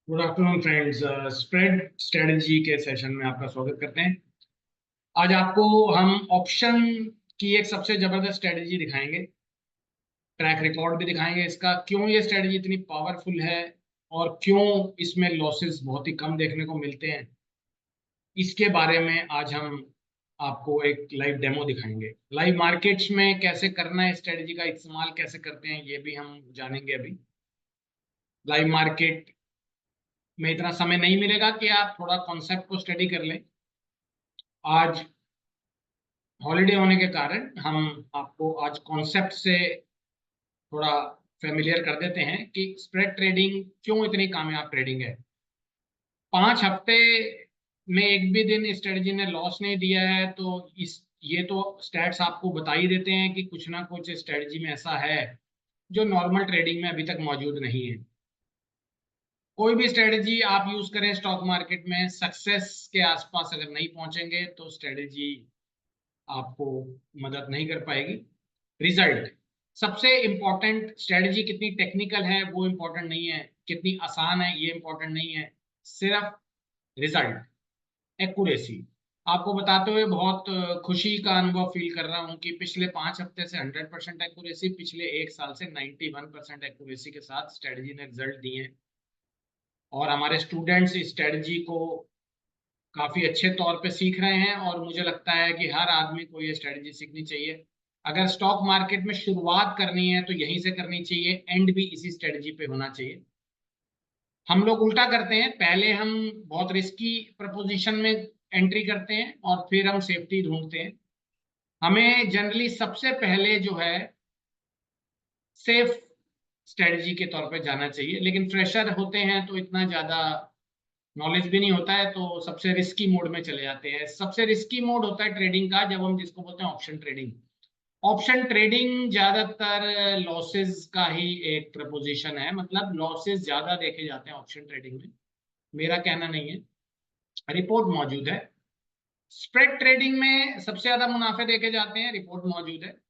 Good afternoon friends. Spread strategy के session में आपका स्वागत करते हैं। आज आपको हम ऑप्शन की एक सबसे जबरदस्त स्ट्रेटजी दिखाएंगे। ट्रैक रिकॉर्ड भी दिखाएंगे इसका, क्यों ये स्ट्रेटजी इतनी पावरफुल है और क्यों इसमें लॉसेस बहुत ही कम देखने को मिलते हैं। इसके बारे में आज हम आपको एक लाइव डेमो दिखाएंगे। लाइव मार्केट्स में कैसे करना है, स्ट्रेटजी का इस्तेमाल कैसे करते हैं, ये भी हम जानेंगे अभी। लाइव मार्केट में इतना समय नहीं मिलेगा कि आप थोड़ा कॉन्सेप्ट को स्टडी कर लें। आज हॉलीडे होने के कारण हम आपको आज कॉन्सेप्ट से थोड़ा फेमिलियर कर देते हैं कि स्प्रेड ट्रेडिंग क्यों इतनी कामयाब ट्रेडिंग है। 5 हफ्ते में एक भी दिन स्ट्रेटजी ने लॉस नहीं दिया है, तो इस ये तो स्टैट्स आपको बता ही देते हैं कि कुछ ना कुछ स्ट्रेटजी में ऐसा है जो नॉर्मल ट्रेडिंग में अभी तक मौजूद नहीं है। कोई भी स्ट्रेटजी आप यूज करें स्टॉक मार्केट में, सक्सेस के आसपास अगर नहीं पहुंचेंगे तो स्ट्रेटजी आपको मदद नहीं कर पाएगी। रिजल्ट सबसे इंपॉर्टेंट। स्ट्रेटजी कितनी टेक्निकल है वो इंपॉर्टेंट नहीं है, कितनी आसान है ये इंपॉर्टेंट नहीं है, सिर्फ रिजल्ट, एक्यूरेसी। आपको बताते हुए बहुत खुशी का अनुभव फील कर रहा हूँ कि पिछले 5 हफ्ते से 100% एक्यूरेसी, पिछले एक साल से 91% एक्यूरेसी के साथ स्ट्रेटजी ने रिजल्ट दिए हैं। और हमारे स्टूडेंट्स इस स्ट्रेटजी को काफी अच्छे तौर पे सीख रहे हैं और मुझे लगता है कि हर आदमी को ये स्ट्रेटजी सीखनी चाहिए। अगर स्टॉक मार्केट में शुरुआत करनी है तो यहीं से करनी चाहिए, एंड भी इसी स्ट्रेटजी पे होना चाहिए। हम लोग उल्टा करते हैं, पहले हम बहुत रिस्की प्रपोजिशन में एंट्री करते हैं और फिर हम सेफ्टी ढूंढते हैं। हमें जनरली सबसे पहले जो है सेफ स्ट्रेटजी के तौर पे जाना चाहिए, लेकिन फ्रेशर होते हैं तो इतना ज्यादा नॉलेज भी नहीं होता है, तो सबसे रिस्की मोड में चले जाते हैं। सबसे रिस्की मोड होता है ट्रेडिंग का जब हम जिसको बोलते हैं ऑप्शन ट्रेडिंग। ऑप्शन ट्रेडिंग ज्यादातर लॉसेस का ही एक प्रपोजिशन है, मतलब लॉसेस ज्यादा देखे जाते हैं ऑप्शन ट्रेडिंग में। मेरा कहना नहीं है, रिपोर्ट मौजूद है। स्प्रेड ट्रेडिंग में सबसे ज्यादा मुनाफे देखे जाते हैं, रिपोर्ट मौजूद है।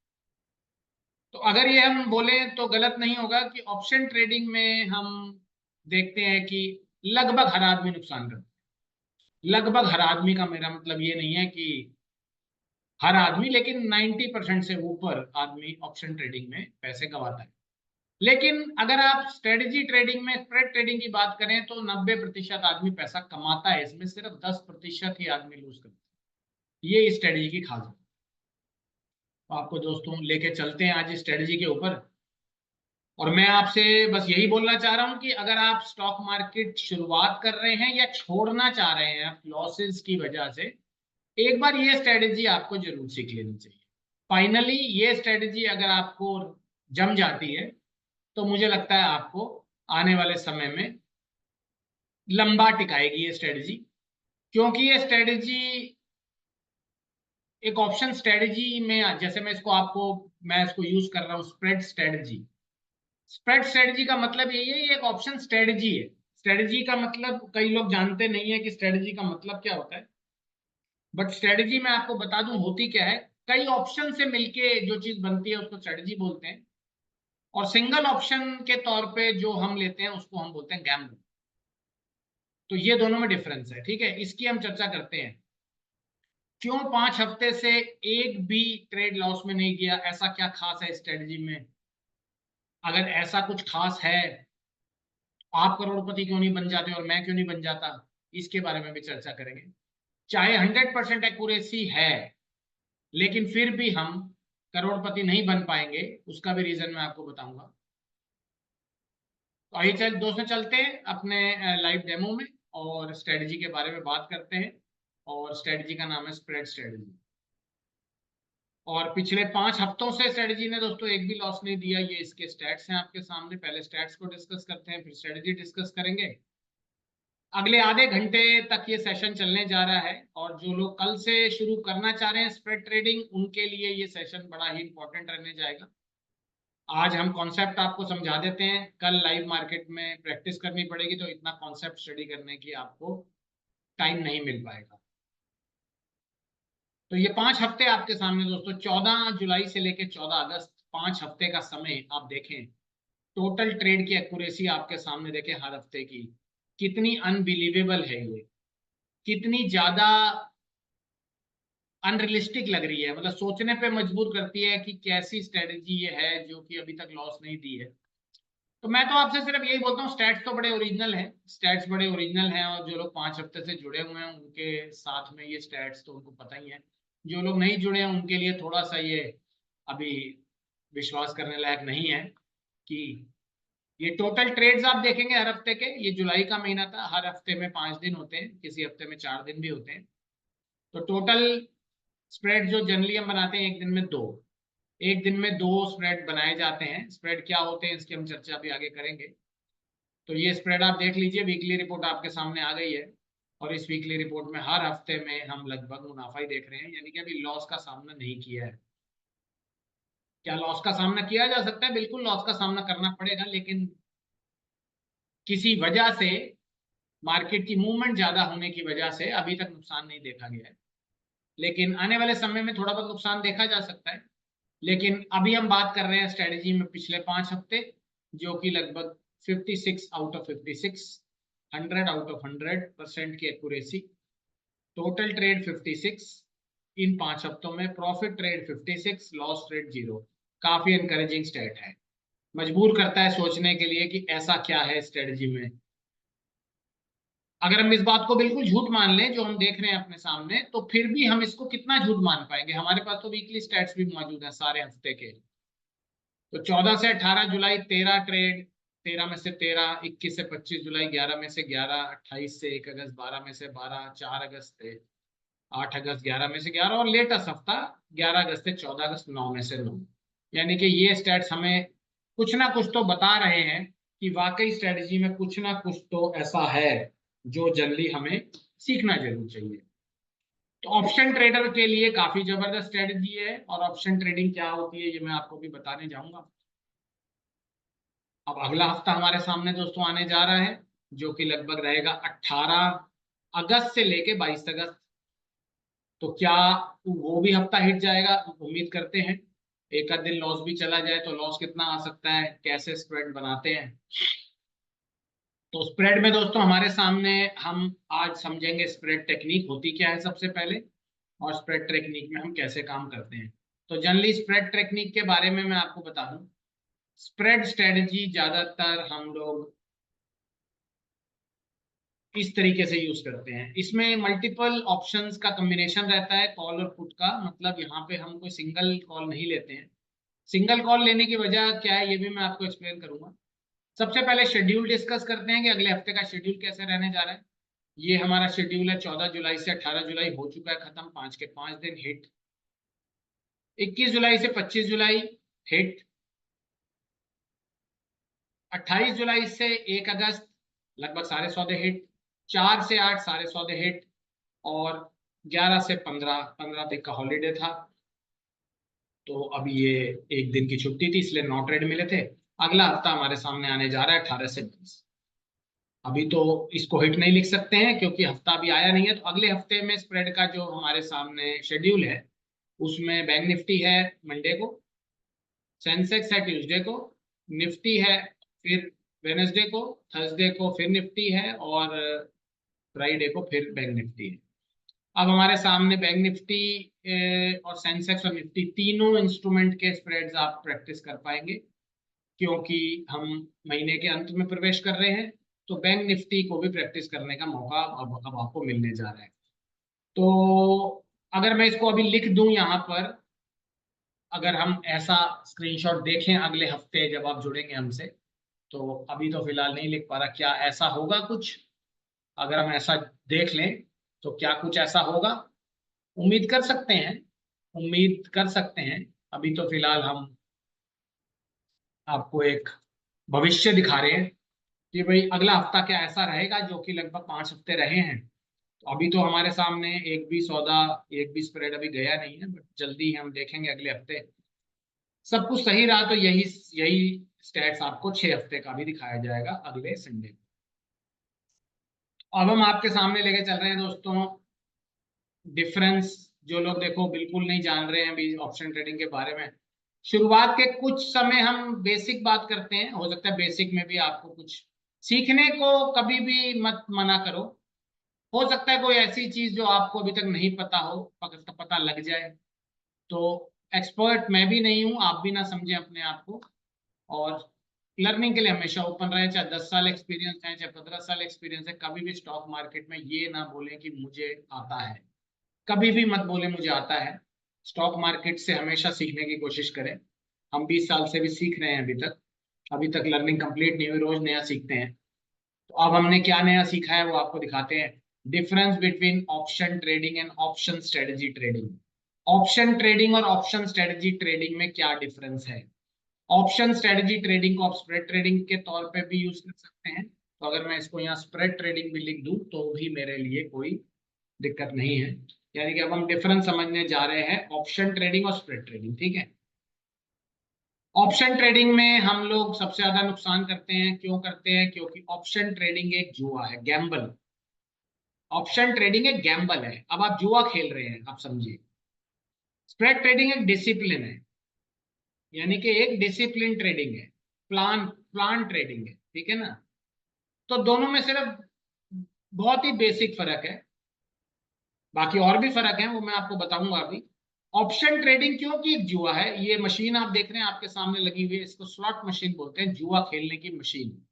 तो अगर ये हम बोले तो गलत नहीं होगा कि ऑप्शन ट्रेडिंग में हम देखते हैं कि लगभग हर आदमी नुकसान करता है। लगभग हर आदमी का मेरा मतलब ये नहीं है कि हर आदमी, लेकिन 90% से ऊपर आदमी ऑप्शन ट्रेडिंग में पैसे गंवाता है। लेकिन अगर आप स्ट्रेटजी ट्रेडिंग में, स्प्रेड ट्रेडिंग की बात करें तो 90% आदमी पैसा कमाता है, इसमें सिर्फ 10% ही आदमी लूज करता है। ये स्ट्रेटजी की खास बात। तो आपको दोस्तों लेके चलते हैं आज इस स्ट्रेटजी के ऊपर। और मैं आपसे बस यही बोलना चाह रहा हूं कि अगर आप स्टॉक मार्केट शुरुआत कर रहे हैं या छोड़ना चाह रहे हैं लॉसेस की वजह से, एक बार ये स्ट्रेटजी आपको जरूर सीख लेनी चाहिए। फाइनली ये स्ट्रेटजी अगर आपको जम जाती है तो मुझे लगता है आपको आने वाले समय में लंबा टिकाएगी ये स्ट्रेटजी। क्योंकि ये स्ट्रेटजी एक ऑप्शन स्ट्रेटजी में, जैसे मैं इसको यूज कर रहा हूँ स्प्रेड स्ट्रेटजी। स्प्रेड स्ट्रेटजी का मतलब यही है, ये एक ऑप्शन स्ट्रेटजी है। स्ट्रेटजी का मतलब कई लोग जानते नहीं है कि स्ट्रेटजी का मतलब क्या होता है। बट स्ट्रेटजी मैं आपको बता दूं होती क्या है। कई ऑप्शन से मिलके जो चीज बनती है उसको स्ट्रेटजी बोलते हैं, और सिंगल ऑप्शन के तौर पे जो हम लेते हैं उसको हम बोलते हैं गैम्बल। तो ये दोनों में डिफरेंस है, ठीक है, इसकी हम चर्चा करते हैं। क्यों 5 हफ्ते से एक भी ट्रेड लॉस में नहीं गया, ऐसा क्या खास है स्ट्रेटजी में। अगर ऐसा कुछ खास है, आप करोड़पति क्यों नहीं बन जाते और मैं क्यों नहीं बन जाता, इसके बारे में भी चर्चा करेंगे। चाहे 100% एक्यूरेसी है, लेकिन फिर भी हम करोड़पति नहीं बन पाएंगे, उसका भी रीजन मैं आपको बताऊंगा। तो आइए चल दोस्तों, चलते हैं अपने लाइव डेमो में और स्ट्रेटजी के बारे में बात करते हैं। और स्ट्रेटजी का नाम है स्प्रेड स्ट्रेटजी। और पिछले 5 हफ्तों से स्ट्रेटजी ने दोस्तों एक भी लॉस नहीं दिया। ये इसके स्टैट्स हैं आपके सामने। पहले स्टैट्स को डिस्कस करते हैं, फिर स्ट्रेटजी डिस्कस करेंगे। अगले आधे घंटे तक ये सेशन चलने जा रहा है, और जो लोग कल से शुरू करना चाह रहे हैं स्प्रेड ट्रेडिंग, उनके लिए ये सेशन बड़ा ही इंपॉर्टेंट रहने जाएगा। आज हम कॉन्सेप्ट आपको समझा देते हैं, कल लाइव मार्केट में प्रैक्टिस करनी पड़ेगी, तो इतना कॉन्सेप्ट स्टडी करने की आपको टाइम नहीं मिल पाएगा। तो ये 5 हफ्ते आपके सामने दोस्तों, 14 जुलाई से लेकर 14 अगस्त, 5 हफ्ते का समय आप देखें। टोटल ट्रेड की एक्यूरेसी आपके सामने देखें हर हफ्ते की। कितनी अनबिलीवेबल है ये, कितनी ज्यादा अनरियलिस्टिक लग रही है, मतलब सोचने पे मजबूर करती है कि कैसी स्ट्रेटेजी ये है जो कि अभी तक लॉस नहीं दी है। तो मैं तो आपसे सिर्फ यही बोलता हूँ, स्टैट्स तो बड़े ओरिजिनल हैं, स्टैट्स बड़े ओरिजिनल हैं, और जो लोग 5 हफ्ते से जुड़े हुए हैं उनके साथ में ये स्टैट्स तो उनको पता ही है। जो लोग नहीं जुड़े हैं उनके लिए थोड़ा सा ये अभी विश्वास करने लायक नहीं है कि ये टोटल ट्रेड्स आप देखेंगे हर हफ्ते के, ये जुलाई का महीना था, हर हफ्ते में 5 दिन होते हैं, किसी हफ्ते में 4 दिन भी होते हैं। तो टोटल स्प्रेड जो जनरली हम बनाते हैं एक दिन में दो, एक दिन में 2 स्प्रेड बनाए जाते हैं। स्प्रेड क्या होते हैं इसकी हम चर्चा भी आगे करेंगे। तो ये स्प्रेड आप देख लीजिए, वीकली रिपोर्ट आपके सामने आ गई है, और इस वीकली रिपोर्ट में हर हफ्ते में हम लगभग मुनाफा ही देख रहे हैं, यानी कि अभी लॉस का सामना नहीं किया है। क्या लॉस का सामना किया जा सकता है? बिल्कुल लॉस का सामना करना पड़ेगा, लेकिन किसी वजह से, मार्केट की मूवमेंट ज्यादा होने की वजह से अभी तक नुकसान नहीं देखा गया है, लेकिन आने वाले समय में थोड़ा बहुत नुकसान देखा जा सकता है। लेकिन अभी हम बात कर रहे हैं स्ट्रेटेजी में पिछले 5 हफ्ते, जो कि लगभग 56 आउट ऑफ 56, 100 आउट ऑफ 100% की एक्यूरेसी। टोटल ट्रेड 56 इन 5 हफ्तों में, प्रॉफिट ट्रेड 56, लॉस ट्रेड 0। काफी इंकरेजिंग स्टेट है, मजबूर करता है सोचने के लिए कि ऐसा क्या है स्ट्रेटजी में। अगर हम इस बात को बिल्कुल झूठ मान लें जो हम देख रहे हैं अपने सामने, तो फिर भी हम इसको कितना झूठ मान पाएंगे? हमारे पास तो वीकली स्टैट्स भी मौजूद हैं सारे हफ्ते के। तो 14 से 18 जुलाई 13 ट्रेड, 13 में से 13, 21 से 25 जुलाई 11 में से 11, 28 से 1 अगस्त 12 में से 12, 4 अगस्त से 8 अगस्त 11 में से 11, और लेटेस्ट हफ्ता 11 अगस्त से 14 अगस्त 9 में से 9। यानी कि ये स्टैट्स हमें कुछ ना कुछ तो बता रहे हैं कि वाकई स्ट्रेटजी में कुछ ना कुछ तो ऐसा है जो जल्दी हमें सीखना जरूर चाहिए। तो ऑप्शन ट्रेडर के लिए काफी जबरदस्त स्ट्रेटजी है, और ऑप्शन ट्रेडिंग क्या होती है ये मैं आपको भी बताने जाऊंगा। अब अगला हफ्ता हमारे सामने दोस्तों आने जा रहा है, जो कि लगभग रहेगा 18 अगस्त से लेके 22 अगस्त। तो क्या वो भी हफ्ता हिट जाएगा? उम्मीद करते हैं। एक आध दिन लॉस भी चला जाए तो लॉस कितना आ सकता है, कैसे स्प्रेड बनाते हैं। तो स्प्रेड में दोस्तों हमारे सामने, हम आज समझेंगे स्प्रेड टेक्निक होती क्या है सबसे पहले, और स्प्रेड टेक्निक में हम कैसे काम करते हैं। तो जनरली स्प्रेड टेक्निक के बारे में मैं आपको बता दूं, स्प्रेड स्ट्रेटजी ज्यादातर हम लोग इस तरीके से यूज करते हैं। इसमें मल्टीपल ऑप्शंस का कॉम्बिनेशन रहता है, कॉल और पुट का, मतलब यहाँ पे हम कोई सिंगल कॉल नहीं लेते हैं। सिंगल कॉल लेने की वजह क्या है ये भी मैं आपको एक्सप्लेन करूंगा। सबसे पहले शेड्यूल डिस्कस करते हैं कि अगले हफ्ते का शेड्यूल कैसे रहने जा रहा है। ये हमारा शेड्यूल है, 14 जुलाई से 18 जुलाई हो चुका है खत्म, 5 के 5 दिन हिट। 21 जुलाई से 25 जुलाई हिट। 28 जुलाई से 1 अगस्त लगभग सारे सौदे हिट। 4 से 8 सारे सौदे हिट। और 11 से 15, 15 तक का हॉलीडे था, तो अभी ये एक दिन की छुट्टी थी इसलिए 9 ट्रेड मिले थे। अगला हफ्ता हमारे सामने आने जा रहा है 18 से 20। अभी तो इसको हिट नहीं लिख सकते हैं क्योंकि हफ्ता अभी आया नहीं है। तो अगले हफ्ते में स्प्रेड का जो हमारे सामने शेड्यूल है, उसमें बैंक निफ्टी है मंडे को, सेंसेक्स है ट्यूसडे को, निफ्टी है फिर वेनेसडे को, थर्सडे को फिर निफ्टी है, और फ्राइडे को फिर बैंक निफ्टी है। अब हमारे सामने बैंक निफ्टी और सेंसेक्स और निफ्टी तीनों इंस्ट्रूमेंट के स्प्रेड्स आप प्रैक्टिस कर पाएंगे, क्योंकि हम महीने के अंत में प्रवेश कर रहे हैं। तो बैंक निफ्टी को भी प्रैक्टिस करने का मौका अब आपको मिलने जा रहा है। तो अगर मैं इसको अभी लिख दूं यहाँ पर, अगर हम ऐसा स्क्रीनशॉट देखें अगले हफ्ते जब आप जुड़ेंगे हमसे, तो अभी तो फिलहाल नहीं लिख पा रहा, क्या ऐसा होगा कुछ? अगर हम ऐसा देख लें तो क्या कुछ ऐसा होगा? उम्मीद कर सकते हैं, उम्मीद कर सकते हैं। अभी तो फिलहाल हम आपको एक भविष्य दिखा रहे हैं कि भाई अगला हफ्ता क्या ऐसा रहेगा, जो कि लगभग 5 हफ्ते रहे हैं। तो अभी तो हमारे सामने एक भी सौदा, एक भी स्प्रेड अभी गया नहीं है, बट जल्दी ही हम देखेंगे अगले हफ्ते। सब कुछ सही रहा तो यही यही स्टैट्स आपको 6 हफ्ते का भी दिखाया जाएगा अगले संडे को। अब हम आपके सामने लेके चल रहे हैं दोस्तों डिफरेंस। जो लोग देखो बिल्कुल नहीं जान रहे हैं अभी ऑप्शन ट्रेडिंग के बारे में, शुरुआत के कुछ समय हम बेसिक बात करते हैं, हो सकता है बेसिक में भी आपको कुछ सीखने को कभी भी मत मना करो। हो सकता है कोई ऐसी चीज जो आपको अभी तक नहीं पता हो, पता लग जाए। तो एक्सपर्ट मैं भी नहीं हूं, आप भी ना समझें अपने आप को। और लर्निंग के लिए हमेशा ओपन रहे, चाहे 10 साल एक्सपीरियंस है, चाहे 15 साल एक्सपीरियंस है। कभी भी स्टॉक मार्केट में ये ना बोले कि मुझे आता है, कभी भी मत बोले मुझे आता है। स्टॉक मार्केट से हमेशा सीखने की कोशिश करें। हम 20 साल से भी सीख रहे हैं अभी तक लर्निंग कंप्लीट नहीं हुई, रोज नया सीखते हैं। तो अब हमने क्या नया सीखा है वो आपको दिखाते हैं। Difference between option trading and option strategy trading. Option trading और ऑप्शन स्ट्रेटजी ट्रेडिंग में क्या डिफरेंस है? ऑप्शन स्ट्रेटजी ट्रेडिंग को आप स्प्रेड ट्रेडिंग के तौर पे भी यूज कर सकते हैं। तो अगर मैं इसको यहाँ स्प्रेड ट्रेडिंग भी लिख दूं तो भी मेरे लिए कोई दिक्कत नहीं है। यानी कि अब हम डिफरेंस समझने जा रहे हैं ऑप्शन ट्रेडिंग और स्प्रेड ट्रेडिंग, ठीक है। ऑप्शन ट्रेडिंग में हम लोग सबसे ज्यादा नुकसान करते हैं। क्यों करते हैं? क्योंकि ऑप्शन ट्रेडिंग एक जुआ है, गैम्बल। ऑप्शन ट्रेडिंग एक गैम्बल है, अब आप जुआ खेल रहे हैं, आप समझिए। स्प्रेड ट्रेडिंग एक डिसिप्लिन है, यानी कि एक डिसिप्लिन ट्रेडिंग है, प्लान प्लान ट्रेडिंग है, ठीक है ना। तो दोनों में सिर्फ बहुत ही बेसिक फर्क है, बाकी और भी फर्क है वो मैं आपको बताऊंगा अभी। ऑप्शन ट्रेडिंग क्योंकि एक जुआ है, ये मशीन आप देख रहे हैं आपके सामने लगी हुई है, इसको स्लॉट मशीन बोलते हैं, जुआ खेलने की मशीन।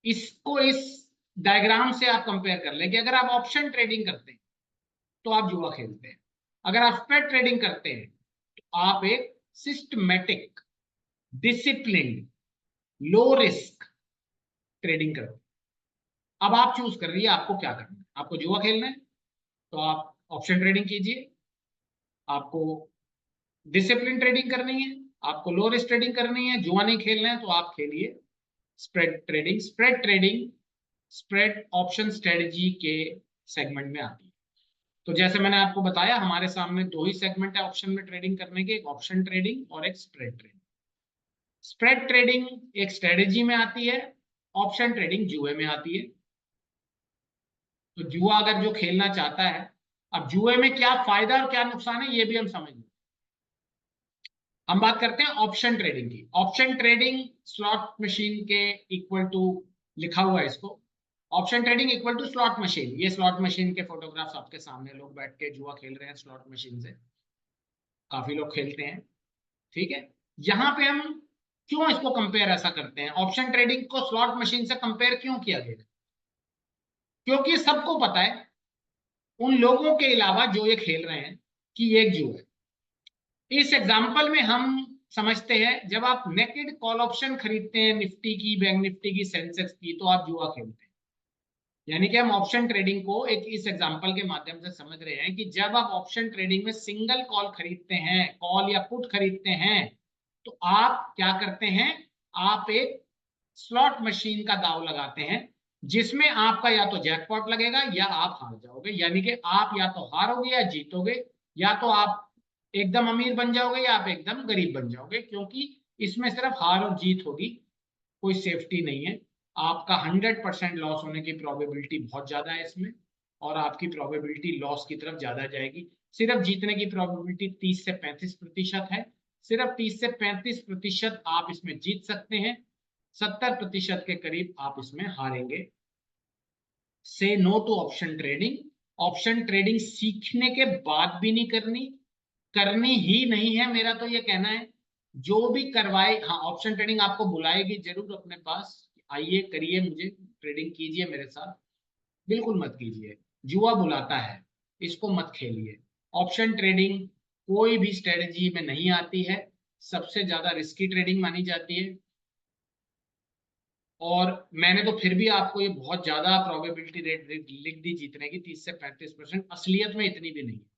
इसको इस डायग्राम से आप कंपेयर कर लें कि अगर आप ऑप्शन ट्रेडिंग करते हैं तो आप जुआ खेलते हैं, अगर आप स्प्रेड ट्रेडिंग करते हैं तो आप एक systematic, discipline, low risk trading करते हैं। अब आप चूज कर रही है आपको क्या करना है। आपको जुआ खेलना है तो आप ऑप्शन ट्रेडिंग कीजिए, आपको डिसिप्लिन ट्रेडिंग करनी है, आपको लो रिस्क ट्रेडिंग करनी है, जुआ नहीं खेलना है तो आप खेलिए spread trading. Spread trading spread option strategy के सेगमेंट में आती है। तो जैसे मैंने आपको बताया हमारे सामने दो ही सेगमेंट है ऑप्शन में ट्रेडिंग करने के, एक ऑप्शन ट्रेडिंग और एक स्प्रेड ट्रेडिंग। स्प्रेड ट्रेडिंग एक स्ट्रेटजी में आती है, ऑप्शन ट्रेडिंग जुए में आती है। तो जुआ अगर जो खेलना चाहता है, अब जुए में क्या फायदा और क्या नुकसान है ये भी हम समझेंगे। हम बात करते हैं ऑप्शन ट्रेडिंग की। ऑप्शन ट्रेडिंग स्लॉट मशीन के इक्वल टू लिखा हुआ है इसको, option trading equal to slot machine. ये स्लॉट मशीन के फोटोग्राफ्स आपके सामने, लोग बैठ के जुआ खेल रहे हैं स्लॉट मशीन से, काफी लोग खेलते हैं, ठीक है। यहां पे हम क्यों इसको कंपेयर ऐसा करते हैं, ऑप्शन ट्रेडिंग को स्लॉट मशीन से कंपेयर क्यों किया गया? क्योंकि सबको पता है उन लोगों के अलावा जो ये खेल रहे हैं कि ये एक जुआ है। इस एग्जाम्पल में हम समझते हैं जब आप नेकेड कॉल ऑप्शन खरीदते हैं निफ्टी की, बैंक निफ्टी की, सेंसेक्स की, तो आप जुआ खेलते हैं। यानी कि हम ऑप्शन ट्रेडिंग को एक इस एग्जांपल के माध्यम से समझ रहे हैं कि जब आप ऑप्शन ट्रेडिंग में सिंगल कॉल खरीदते हैं, कॉल या पुट खरीदते हैं, तो आप क्या करते हैं? आप एक स्लॉट मशीन का दाव लगाते हैं, जिसमें आपका या तो जैकपॉट लगेगा या आप हार जाओगे। यानी कि आप या तो हारोगे या जीतोगे, या तो आप एकदम अमीर बन जाओगे या आप एकदम गरीब बन जाओगे, क्योंकि इसमें सिर्फ हार और जीत होगी, कोई सेफ्टी नहीं है। आपका 100% लॉस होने की प्रोबेबिलिटी बहुत ज्यादा है इसमें, और आपकी प्रोबेबिलिटी लॉस की तरफ ज्यादा जाएगी। सिर्फ जीतने की प्रोबेबिलिटी 30 से 35% है। सिर्फ 30 से 35% आप इसमें जीत सकते हैं, 70% के करीब आप इसमें हारेंगे। Say no to option trading. Option trading सीखने के बाद भी नहीं करनी, करनी ही नहीं है, मेरा तो ये कहना है। जो भी करवाए, हाँ ऑप्शन ट्रेडिंग आपको बुलाएगी जरूर अपने पास, आइए करिए, मुझे ट्रेडिंग कीजिए मेरे साथ, बिल्कुल मत कीजिए। जुआ बुलाता है, इसको मत खेलिए। ऑप्शन ट्रेडिंग कोई भी स्ट्रेटजी में नहीं आती है, सबसे ज्यादा रिस्की ट्रेडिंग मानी जाती है। और मैंने तो फिर भी आपको ये बहुत ज्यादा प्रोबेबिलिटी रेट लिख दी जीतने की, 30 से 35%, असलियत में इतनी भी नहीं है।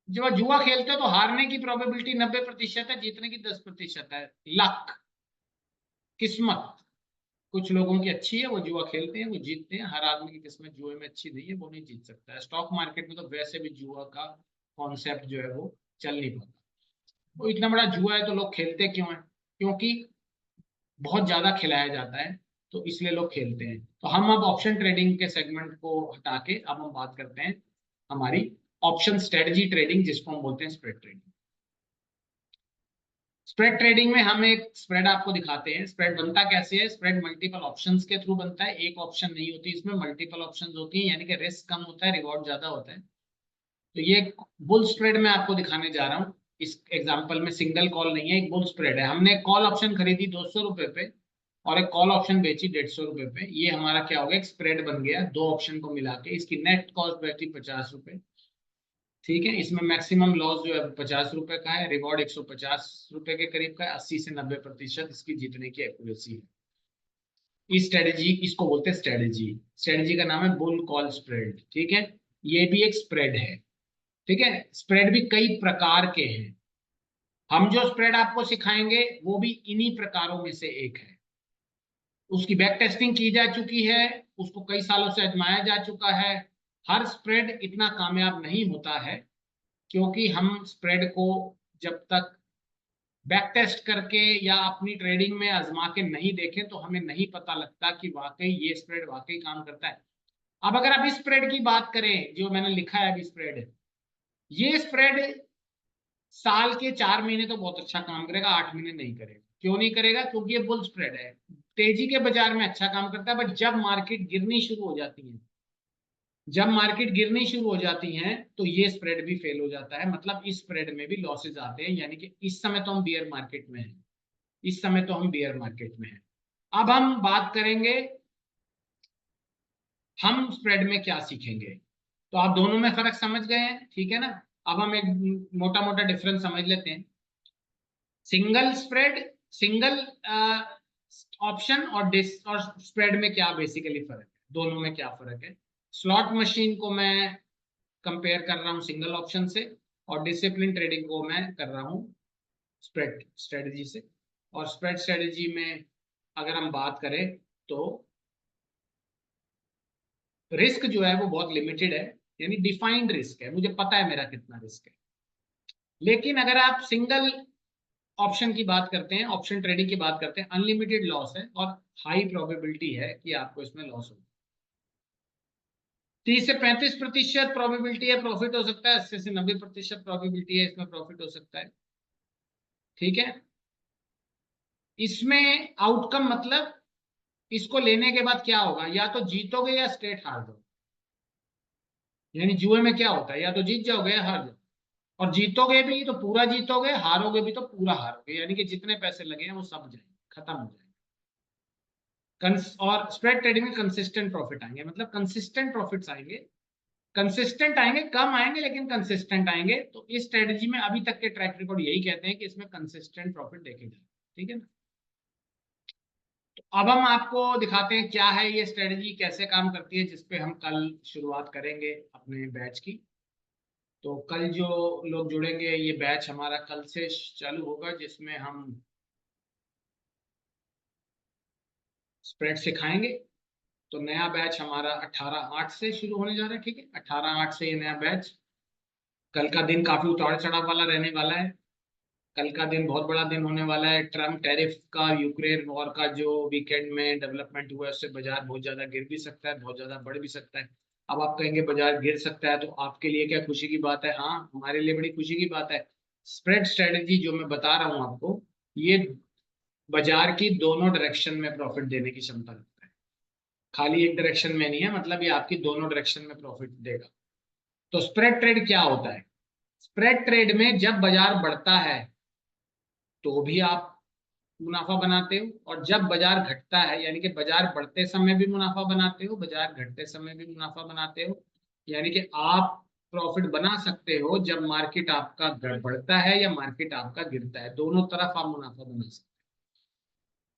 जब आप जुआ खेलते हो तो हारने की प्रोबेबिलिटी 90% है, जीतने की 10% है। लक, किस्मत कुछ लोगों की अच्छी है, वो जुआ खेलते हैं, वो जीतते हैं। हर आदमी की किस्मत जुए में अच्छी नहीं है, वो नहीं जीत सकता है। स्टॉक मार्केट में तो वैसे भी जुआ का कॉन्सेप्ट जो है वो चल नहीं पाता। वो इतना बड़ा जुआ है तो लोग खेलते क्यों है? क्योंकि बहुत ज्यादा खिलाया जाता है, तो इसलिए लोग खेलते हैं। तो हम अब ऑप्शन ट्रेडिंग के सेगमेंट को हटा के अब हम बात करते हैं हमारी ऑप्शन स्ट्रेटजी ट्रेडिंग, जिसको हम बोलते हैं स्प्रेड ट्रेडिंग। स्प्रेड ट्रेडिंग में हम एक स्प्रेड आपको दिखाते हैं। स्प्रेड बनता कैसे है? स्प्रेड मल्टीपल ऑप्शंस के थ्रू बनता है, एक ऑप्शन नहीं होती इसमें, मल्टीपल ऑप्शंस होती हैं, यानी कि रिस्क कम होता है, रिवॉर्ड ज्यादा होता है। तो ये बुल स्प्रेड मैं आपको दिखाने जा रहा हूँ। इस एग्जांपल में सिंगल कॉल नहीं है, एक बुल स्प्रेड है। हमने कॉल ऑप्शन खरीदी 200 रुपए पे और एक कॉल ऑप्शन बेची 150 रुपए पे। ये हमारा क्या हो गया? एक स्प्रेड बन गया, दो ऑप्शन को मिला के। इसकी नेट कॉस्ट बैठी 50 रुपए। ठीक है, इसमें मैक्सिमम लॉस जो है 50 रुपए का है, रिवॉर्ड 150 रुपए के करीब का है। 80 से 90% इसकी जीतने की एक्यूरेसी है। इस स्ट्रेटेजी, इसको बोलते हैं स्ट्रेटेजी। स्ट्रेटेजी का नाम है बुल कॉल स्प्रेड। ठीक है, ये भी एक स्प्रेड है। ठीक है, स्प्रेड भी कई प्रकार के हैं। हम जो स्प्रेड आपको सिखाएंगे वो भी इन्हीं प्रकारों में से एक है। उसकी बैक टेस्टिंग की जा चुकी है, उसको कई सालों से आजमाया जा चुका है। हर स्प्रेड इतना कामयाब नहीं होता है, क्योंकि हम स्प्रेड को जब तक बैक टेस्ट करके या अपनी ट्रेडिंग में आजमा के नहीं देखें तो हमें नहीं पता लगता कि वाकई ये स्प्रेड वाकई काम करता है। अब अगर आप इस स्प्रेड की बात करें जो मैंने लिखा है अभी स्प्रेड, ये स्प्रेड साल के 4 महीने तो बहुत अच्छा काम करेगा, 8 महीने नहीं करेगा। क्यों नहीं करेगा? क्योंकि ये बुल स्प्रेड है। तेजी के बाजार में अच्छा काम करता है, बट जब मार्केट गिरनी शुरू हो जाती है, जब मार्केट गिरनी शुरू हो जाती है तो ये स्प्रेड भी फेल हो जाता है। मतलब इस स्प्रेड में भी लॉसेज आते हैं, यानी कि इस समय तो हम बियर मार्केट में हैं। इस समय तो हम बियर मार्केट में हैं। अब हम बात करेंगे, हम स्प्रेड में क्या सीखेंगे। तो आप दोनों में फर्क समझ गए हैं, ठीक है ना। अब हम एक मोटा मोटा डिफरेंस समझ लेते हैं। सिंगल स्प्रेड, सिंगल ऑप्शन और डिस और स्प्रेड में क्या बेसिकली फर्क है, दोनों में क्या फर्क है। स्लॉट मशीन को मैं कंपेयर कर रहा हूँ सिंगल ऑप्शन से, और डिसिप्लिन ट्रेडिंग को मैं कर रहा हूँ स्प्रेड स्ट्रेटजी से। और स्प्रेड स्ट्रेटजी में अगर हम बात करें तो रिस्क जो है वो बहुत लिमिटेड है, यानी डिफाइंड रिस्क है, मुझे पता है मेरा कितना रिस्क है। लेकिन अगर आप सिंगल ऑप्शन की बात करते हैं, ऑप्शन ट्रेडिंग की बात करते हैं, अनलिमिटेड लॉस है और हाई प्रोबेबिलिटी है कि आपको इसमें लॉस हो। 30 से 35% प्रोबेबिलिटी है प्रॉफिट हो सकता है, 80 से 90% प्रोबेबिलिटी है इसमें प्रॉफिट हो सकता है। ठीक है, इसमें आउटकम मतलब इसको लेने के बाद क्या होगा, या तो जीतोगे या स्ट्रेट हार जाओगे। यानी जुए में क्या होता है, या तो जीत जाओगे या हार जाओगे। और जीतोगे भी तो पूरा जीतोगे, हारोगे भी तो पूरा हारोगे, यानी कि जितने पैसे लगे हैं वो सब जाएंगे, खत्म हो जाएंगे। और स्प्रेड ट्रेडिंग में कंसिस्टेंट प्रॉफिट आएंगे, मतलब कंसिस्टेंट प्रॉफिट्स आएंगे। कंसिस्टेंट आएंगे, कम आएंगे लेकिन कंसिस्टेंट आएंगे। तो इस स्ट्रेटजी में अभी तक के ट्रैक रिकॉर्ड यही कहते हैं कि इसमें कंसिस्टेंट प्रॉफिट देखे जाए। ठीक है ना। तो अब हम आपको दिखाते हैं क्या है ये स्ट्रेटजी, कैसे काम करती है, जिसपे हम कल शुरुआत करेंगे अपने बैच की। तो कल जो लोग जुड़ेंगे, ये बैच हमारा कल से चालू होगा, जिसमें हम स्प्रेड सिखाएंगे। तो नया बैच हमारा 18/8 से शुरू होने जा रहा है। ठीक है, 18/8 से ये नया बैच। कल का दिन काफी उतार चढ़ाव वाला रहने वाला है। कल का दिन बहुत बड़ा दिन होने वाला है। ट्रम्प टैरिफ का, यूक्रेन वॉर का जो वीकेंड में डेवलपमेंट हुआ है, उससे बाजार बहुत ज्यादा गिर भी सकता है, बहुत ज्यादा बढ़ भी सकता है। अब आप कहेंगे बाजार गिर सकता है तो आपके लिए क्या खुशी की बात है? हाँ, हमारे लिए बड़ी खुशी की बात है। स्प्रेड स्ट्रेटेजी जो मैं बता रहा हूँ आपको, ये बाजार की दोनों डायरेक्शन में प्रॉफिट देने की क्षमता रखता है। खाली एक डायरेक्शन में नहीं है, मतलब ये आपकी दोनों डायरेक्शन में प्रॉफिट देगा। तो स्प्रेड ट्रेड क्या होता है? स्प्रेड ट्रेड में जब बाजार बढ़ता है तो भी आप मुनाफा बनाते हो, और जब बाजार घटता है, यानी कि बाजार बढ़ते समय भी मुनाफा बनाते हो, बाजार घटते समय भी मुनाफा बनाते हो। यानी कि आप प्रॉफिट बना सकते हो जब मार्केट आपका बढ़ता है या मार्केट आपका गिरता है, दोनों तरफ आप मुनाफा बना सकते हो।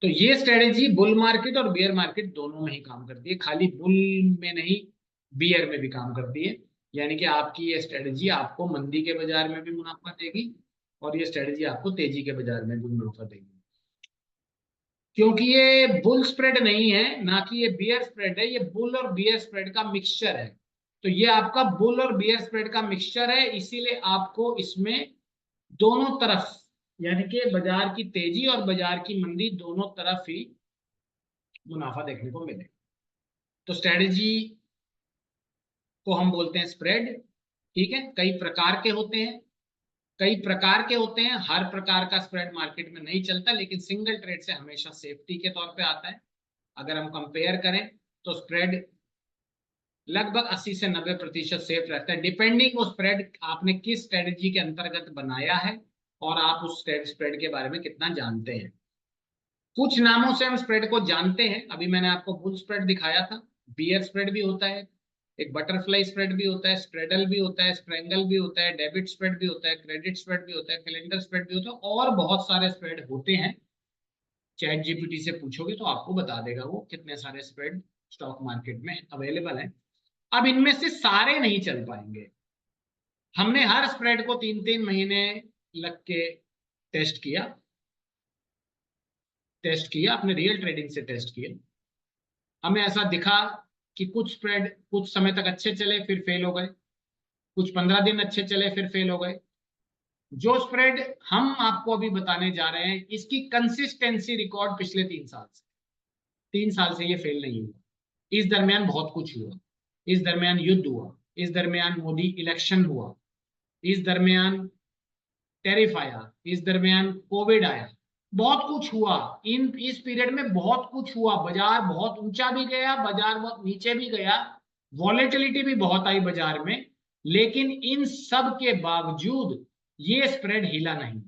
तो ये स्ट्रेटेजी बुल मार्केट और बियर मार्केट दोनों में ही काम करती है, खाली बुल में नहीं, बियर में भी काम करती है। यानी कि आपकी ये स्ट्रेटेजी आपको मंदी के बाजार में भी मुनाफा देगी, और ये स्ट्रेटेजी आपको तेजी के बाजार में भी मुनाफा देगी। क्योंकि ये बुल स्प्रेड नहीं है, ना कि ये बियर स्प्रेड है, ये बुल और बियर स्प्रेड का मिक्सचर है। तो ये आपका बुल और बियर स्प्रेड का मिक्सचर है, इसीलिए आपको इसमें दोनों तरफ, यानी कि बाजार की तेजी और बाजार की मंदी दोनों तरफ ही मुनाफा देखने को मिले। तो स्ट्रेटजी को हम बोलते हैं स्प्रेड। ठीक है, कई प्रकार के होते हैं, कई प्रकार के होते हैं, हर प्रकार का स्प्रेड मार्केट में नहीं चलता, लेकिन सिंगल ट्रेड से हमेशा सेफ्टी के तौर पे आता है। अगर हम कंपेयर करें तो स्प्रेड लगभग 80 से 90% सेफ रहता है, डिपेंडिंग वो स्प्रेड आपने किस स्ट्रेटजी के अंतर्गत बनाया है और आप उस स्प्रेड के बारे में कितना जानते हैं। कुछ नामों से हम स्प्रेड को जानते हैं। अभी मैंने आपको बुल स्प्रेड दिखाया था, बियर स्प्रेड भी होता है, एक बटरफ्लाई स्प्रेड भी होता है, स्प्रेडल भी होता है, स्ट्रेंगल भी होता है, डेबिट स्प्रेड भी होता है, क्रेडिट स्प्रेड भी होता है, कैलेंडर स्प्रेड भी होता है, और बहुत सारे स्प्रेड होते हैं। चैट जीपीटी से पूछोगे तो आपको बता देगा वो कितने सारे स्प्रेड स्टॉक मार्केट में अवेलेबल है। अब इनमें से सारे नहीं चल पाएंगे। हमने हर स्प्रेड को 3-3 महीने लग के टेस्ट किया, अपने रियल ट्रेडिंग से टेस्ट किया। हमें ऐसा दिखा कि कुछ स्प्रेड कुछ समय तक अच्छे चले फिर फेल हो गए, कुछ 15 दिन अच्छे चले फिर फेल हो गए। जो स्प्रेड हम आपको अभी बताने जा रहे हैं, इसकी कंसिस्टेंसी रिकॉर्ड पिछले 3 साल से ये फेल नहीं हुआ। इस दरमियान बहुत कुछ हुआ, इस दरमियान युद्ध हुआ, इस दरमियान मोदी इलेक्शन हुआ, इस दरमियान टेरिफ आया, इस दरमियान कोविड आया, बहुत कुछ हुआ। इस पीरियड में बहुत कुछ हुआ, बाजार बहुत ऊंचा भी गया, बाजार बहुत नीचे भी गया, वॉलेटिलिटी भी बहुत आई बाजार में, लेकिन इन सब के बावजूद ये स्प्रेड हिला नहीं।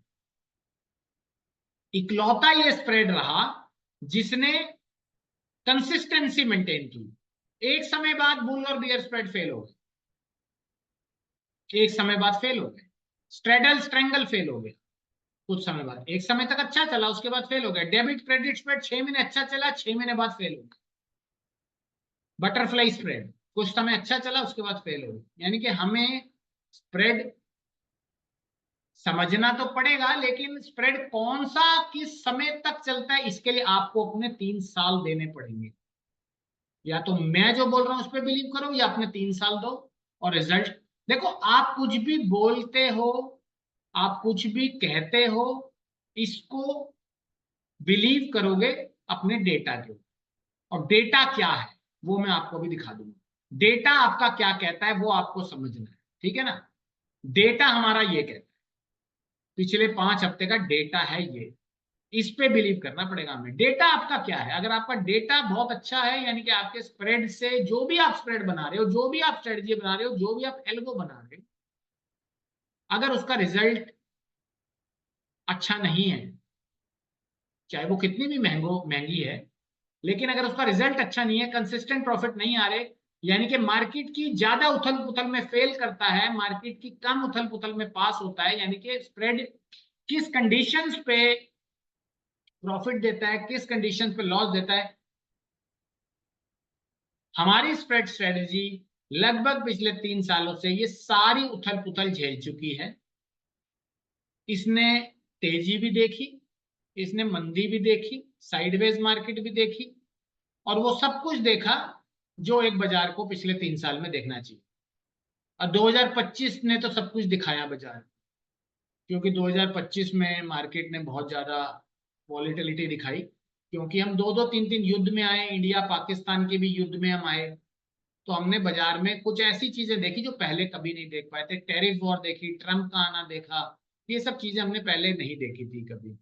इकलौता ये स्प्रेड रहा जिसने कंसिस्टेंसी मेंटेन की। एक समय बाद बुल और बियर स्प्रेड फेल हो गए, एक समय बाद फेल हो गए, स्ट्रेडल स्ट्रेंगल फेल हो गया कुछ समय बाद, एक समय तक अच्छा चला उसके बाद फेल हो गया। डेबिट क्रेडिट स्प्रेड 6 महीने अच्छा चला, 6 महीने बाद फेल हो गया। बटरफ्लाई स्प्रेड कुछ समय अच्छा चला उसके बाद फेल हो गया। यानी कि हमें स्प्रेड समझना तो पड़ेगा, लेकिन स्प्रेड कौन सा किस समय तक चलता है इसके लिए आपको अपने 3 साल देने पड़ेंगे। या तो मैं जो बोल रहा हूं उस पर बिलीव करो, या अपने 3 साल दो और रिजल्ट देखो। आप कुछ भी बोलते हो, आप कुछ भी कहते हो, इसको बिलीव करोगे अपने डेटा के ऊपर। और डेटा क्या है वो मैं आपको भी दिखा दूंगा। डेटा आपका क्या कहता है वो आपको समझना है, ठीक है ना। डेटा हमारा ये कहता है, पिछले 5 हफ्ते का डेटा है ये, इस पे बिलीव करना पड़ेगा हमें। डेटा आपका क्या है? अगर आपका डेटा बहुत अच्छा है, यानी कि आपके स्प्रेड से जो भी आप स्प्रेड बना रहे हो, जो भी आप स्ट्रेटजी बना रहे हो, जो भी आप एल्गो बना रहे हो, अगर उसका रिजल्ट अच्छा नहीं है, चाहे वो कितनी भी महंगी है, लेकिन अगर उसका रिजल्ट अच्छा नहीं है, कंसिस्टेंट प्रॉफिट नहीं आ रहे, यानी कि मार्केट की ज्यादा उथल पुथल में फेल करता है, मार्केट की कम उथल पुथल में पास होता है, यानी कि स्प्रेड किस कंडीशंस पे प्रॉफिट देता है, किस कंडीशंस पे लॉस देता है। हमारी स्प्रेड स्ट्रेटजी लगभग पिछले 3 सालों से ये सारी उथल पुथल झेल चुकी है। इसने तेजी भी देखी, इसने मंदी भी देखी, साइडवेज मार्केट भी देखी, और वो सब कुछ देखा जो एक बाजार को पिछले 3 साल में देखना चाहिए। और 2025 ने तो सब कुछ दिखाया बाजार, क्योंकि 2025 में मार्केट ने बहुत ज्यादा वॉलेटिलिटी दिखाई, क्योंकि हम 2-2 3-3 युद्ध में आए, इंडिया पाकिस्तान के भी युद्ध में हम आए। तो हमने बाजार में कुछ ऐसी चीजें देखी जो पहले कभी नहीं देख पाए थे। टेरिफ वॉर देखी, ट्रम्प का आना देखा, ये सब चीजें हमने पहले नहीं देखी थी कभी।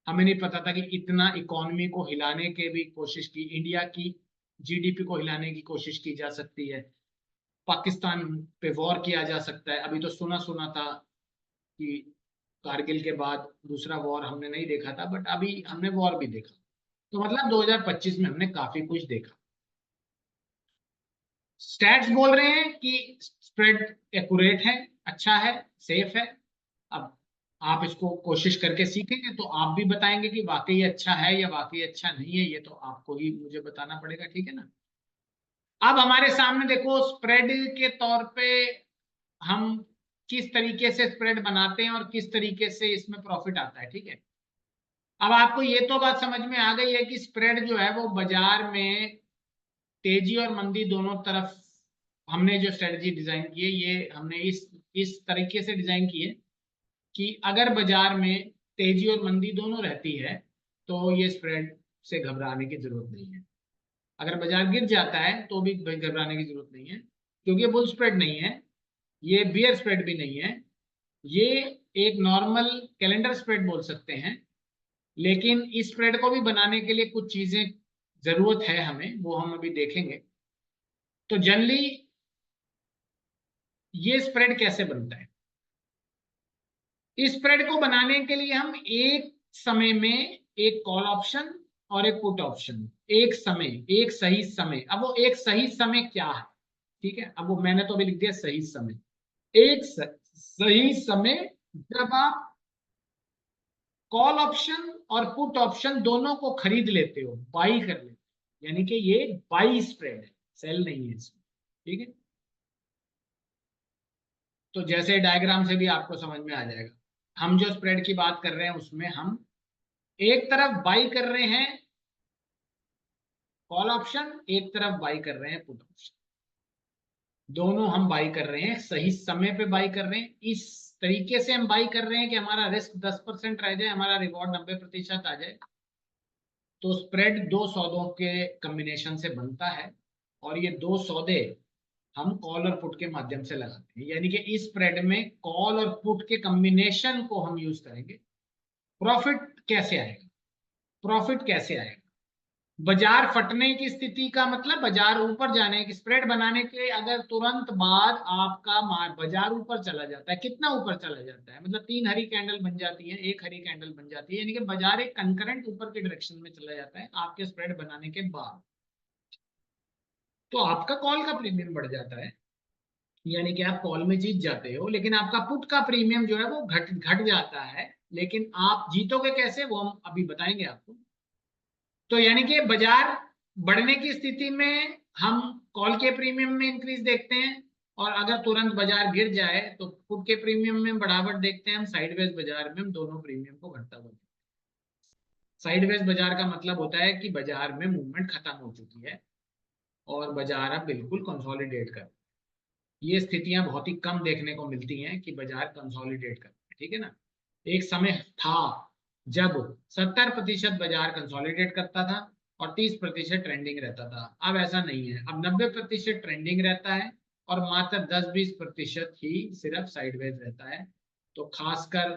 हमें नहीं पता था कि इतना इकोनॉमी को हिलाने के भी कोशिश की, इंडिया की जीडीपी को हिलाने की कोशिश की जा सकती है, पाकिस्तान पे वॉर किया जा सकता है। अभी तो सुना सुना था कि कारगिल के बाद दूसरा वॉर हमने नहीं देखा था, बट अभी हमने वॉर भी देखा। तो मतलब 2025 में हमने काफी कुछ देखा। स्टैट्स बोल रहे हैं कि स्प्रेड एक्यूरेट है, अच्छा है, सेफ है। अब आप इसको कोशिश करके सीखेंगे तो आप भी बताएंगे कि वाकई अच्छा है या वाकई अच्छा नहीं है, ये तो आपको ही मुझे बताना पड़ेगा, ठीक है ना। अब हमारे सामने देखो, स्प्रेड के तौर पे हम किस तरीके से स्प्रेड बनाते हैं और किस तरीके से इसमें प्रॉफिट आता है, ठीक है। अब आपको ये तो बात समझ में आ गई है कि स्प्रेड जो है वो बाजार में तेजी और मंदी दोनों तरफ हमने जो स्ट्रेटजी डिजाइन की है, ये हमने इस तरीके से डिजाइन की है कि अगर बाजार में तेजी और मंदी दोनों रहती है तो ये स्प्रेड से घबराने की जरूरत नहीं है। अगर बाजार गिर जाता है तो भी घबराने की जरूरत नहीं है, क्योंकि बुल स्प्रेड नहीं है, ये बियर स्प्रेड भी नहीं है, ये एक नॉर्मल कैलेंडर स्प्रेड बोल सकते हैं, लेकिन इस स्प्रेड को भी बनाने के लिए कुछ चीजें जरूरत है हमें, वो हम अभी देखेंगे। तो जनरली ये स्प्रेड कैसे बनता है? इस स्प्रेड को बनाने के लिए हम एक समय में एक कॉल ऑप्शन और एक पुट ऑप्शन, एक समय, एक सही समय। अब वो एक सही समय क्या है, ठीक है, अब वो मैंने तो अभी लिख दिया सही समय। एक सही समय जब आप कॉल ऑप्शन और पुट ऑप्शन दोनों को खरीद लेते हो, बाई कर लेते हो, यानी कि ये बाई स्प्रेड है, सेल नहीं है इसमें, ठीक है। तो जैसे डायग्राम से भी आपको समझ में आ जाएगा, हम जो स्प्रेड की बात कर रहे हैं उसमें हम एक तरफ बाई कर रहे हैं कॉल ऑप्शन, एक तरफ बाई कर रहे हैं पुट ऑप्शन, दोनों हम बाई कर रहे हैं, सही समय पे बाई कर रहे हैं। इस तरीके से हम बाई कर रहे हैं कि हमारा रिस्क 10% रह जाए, हमारा रिवॉर्ड 90% आ जाए। तो स्प्रेड दो सौदों के कॉम्बिनेशन से बनता है, और ये दो सौदे हम कॉल और पुट के माध्यम से लगाते हैं, यानी कि इस स्प्रेड में कॉल और पुट के कॉम्बिनेशन को हम यूज करेंगे। प्रॉफिट कैसे आएगा? प्रॉफिट कैसे आएगा? बाजार फटने की स्थिति का मतलब बाजार ऊपर जाने की, स्प्रेड बनाने के अगर तुरंत बाद आपका बाजार ऊपर चला जाता है, कितना ऊपर चला जाता है, मतलब 3 हरी कैंडल बन जाती है, 1 हरी कैंडल बन जाती है, यानी कि बाजार एक कंकरेंट ऊपर के डायरेक्शन में चला जाता है आपके स्प्रेड बनाने के बाद, तो आपका कॉल का प्रीमियम बढ़ जाता है, यानी कि आप कॉल में जीत जाते हो, लेकिन आपका पुट का प्रीमियम जो है वो घट घट जाता है। लेकिन आप जीतोगे कैसे, वो हम अभी बताएंगे आपको। तो यानी कि बाजार बढ़ने की स्थिति में हम कॉल के प्रीमियम में इंक्रीज देखते हैं, और अगर तुरंत बाजार गिर जाए तो पुट के प्रीमियम में बढ़ावट देखते हैं। हम साइडवेज बाजार में हम दोनों प्रीमियम को घटता हुआ, साइडवेज बाजार का मतलब होता है कि बाजार में मूवमेंट खत्म हो चुकी है और बाजार अब बिल्कुल कंसोलिडेट कर, ये स्थितियां बहुत ही कम देखने को मिलती हैं कि बाजार कंसोलिडेट कर, ठीक है ना। एक समय था जब 70% बाजार कंसोलिडेट करता था और 30% ट्रेंडिंग रहता था, अब ऐसा नहीं है, अब 90% ट्रेंडिंग रहता है और मात्र 10-20% ही सिर्फ साइडवेज रहता है। तो खासकर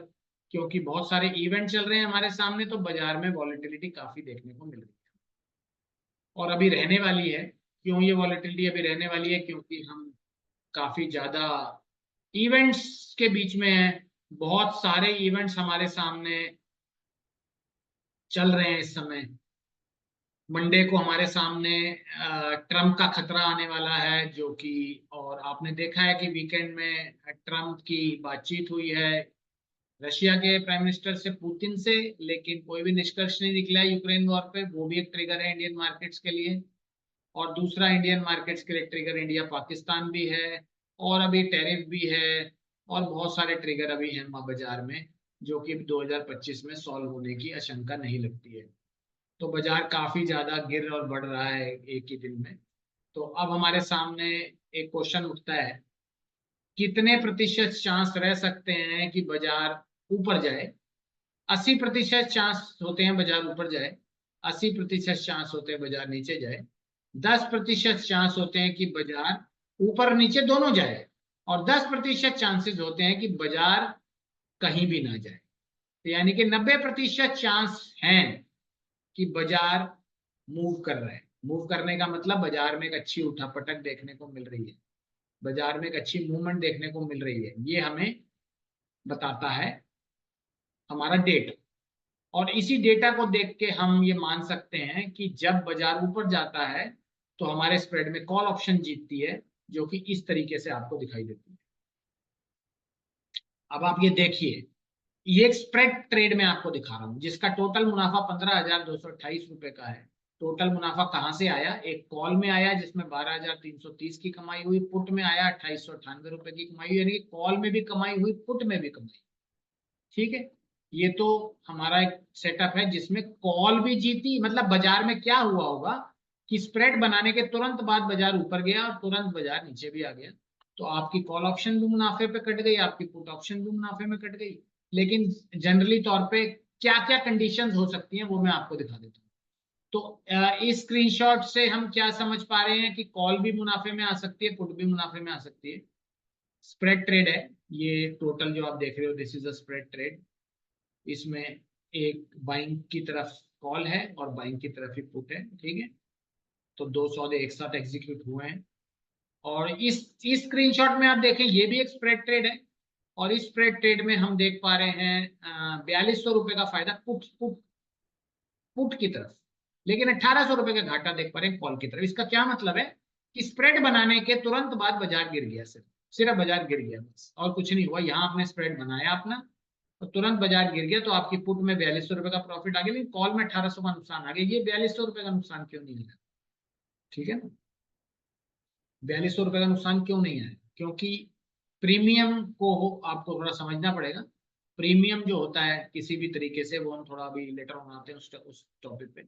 क्योंकि बहुत सारे इवेंट चल रहे हैं हमारे सामने, तो बाजार में वॉलेटिलिटी काफी देखने को मिल रही है और अभी रहने वाली है। क्यों ये वॉलेटिलिटी अभी रहने वाली है? क्योंकि हम काफी ज्यादा इवेंट्स के बीच में है, बहुत सारे इवेंट्स हमारे सामने चल रहे हैं इस समय। मंडे को हमारे सामने ट्रम्प का खतरा आने वाला है, जो कि, और आपने देखा है कि वीकेंड में ट्रम्प की बातचीत हुई है रशिया के प्राइम मिनिस्टर से, पुतिन से, लेकिन कोई भी निष्कर्ष नहीं निकला है यूक्रेन वॉर पे, वो भी एक ट्रिगर है इंडियन मार्केट्स के लिए। और दूसरा इंडियन मार्केट्स के लिए ट्रिगर इंडिया पाकिस्तान भी है, और अभी टैरिफ भी है, और बहुत सारे ट्रिगर अभी हैं बाजार में, जो कि 2025 में सॉल्व होने की आशंका नहीं लगती है। तो बाजार काफी ज्यादा गिर और बढ़ रहा है एक ही दिन में। तो अब हमारे सामने एक क्वेश्चन उठता है, कितने प्रतिशत चांस रह सकते हैं कि बाजार ऊपर जाए? 80% चांस होते हैं बाजार ऊपर जाए, 80% चांस होते हैं बाजार नीचे जाए, 10% चांस होते हैं कि बाजार ऊपर नीचे दोनों जाए, और 10% चांसेस होते हैं कि बाजार कहीं भी ना जाए। तो यानी कि 90% चांस हैं कि बाजार मूव कर रहा है। मूव करने का मतलब बाजार में एक अच्छी उठापटक देखने को मिल रही है, बाजार में एक अच्छी मूवमेंट देखने को मिल रही है, ये हमें बताता है हमारा डेटा। और इसी डेटा को देख के हम ये मान सकते हैं कि जब बाजार ऊपर जाता है तो हमारे स्प्रेड में कॉल ऑप्शन जीतती है, जो कि इस तरीके से आपको दिखाई देती है। अब आप ये देखिए, ये एक स्प्रेड ट्रेड में आपको दिखा रहा हूं जिसका टोटल मुनाफा 15,228 रुपए का है। टोटल मुनाफा कहां से आया? एक कॉल में आया जिसमें 12,330 की कमाई हुई, पुट में आया 2,898 रुपए की कमाई हुई, यानी कि कॉल में भी कमाई हुई, पुट में भी कमाई, ठीक है। ये तो हमारा एक सेटअप है जिसमें कॉल भी जीती, मतलब बाजार में क्या हुआ होगा कि स्प्रेड बनाने के तुरंत बाद बाजार ऊपर गया और तुरंत बाजार नीचे भी आ गया, तो आपकी कॉल ऑप्शन भी मुनाफे पे कट गई, आपकी पुट ऑप्शन भी मुनाफे में कट गई। लेकिन जनरली तौर पे क्या क्या कंडीशंस हो सकती हैं वो मैं आपको दिखा देता हूँ। तो इस स्क्रीनशॉट से हम क्या समझ पा रहे हैं कि कॉल भी मुनाफे में आ सकती है, पुट भी मुनाफे में आ सकती है। स्प्रेड ट्रेड है, ये टोटल जो आप देख रहे हो this is a spread trade. इसमें एक बाइंग की तरफ कॉल है और बाइंग की तरफ ही पुट है, ठीक है। तो दो सौदे एक साथ एग्जीक्यूट हुए हैं। और इस स्क्रीनशॉट में आप देखें ये भी एक स्प्रेड ट्रेड है, और इस स्प्रेड ट्रेड में हम देख पा रहे हैं 4200 रुपए का फायदा पुट पुट पुट की तरफ, लेकिन 1800 रुपए का घाटा देख पा रहे हैं कॉल की तरफ। इसका क्या मतलब है कि स्प्रेड बनाने के तुरंत बाद बाजार गिर गया, सिर्फ सिर्फ बाजार गिर गया बस, और कुछ नहीं हुआ। यहाँ आपने स्प्रेड बनाया अपना तो तुरंत बाजार गिर गया, तो आपकी पुट में 4200 रुपए का प्रॉफिट आ गया, लेकिन कॉल में 1800 का नुकसान आ गया। ये 4200 रुपए का नुकसान क्यों नहीं आया? ठीक है ना, 4200 रुपए का नुकसान क्यों नहीं आया? क्योंकि प्रीमियम को आपको थोड़ा समझना पड़ेगा। प्रीमियम जो होता है किसी भी तरीके से, वो हम थोड़ा अभी लेटर ऑन आते हैं उस टॉपिक पे।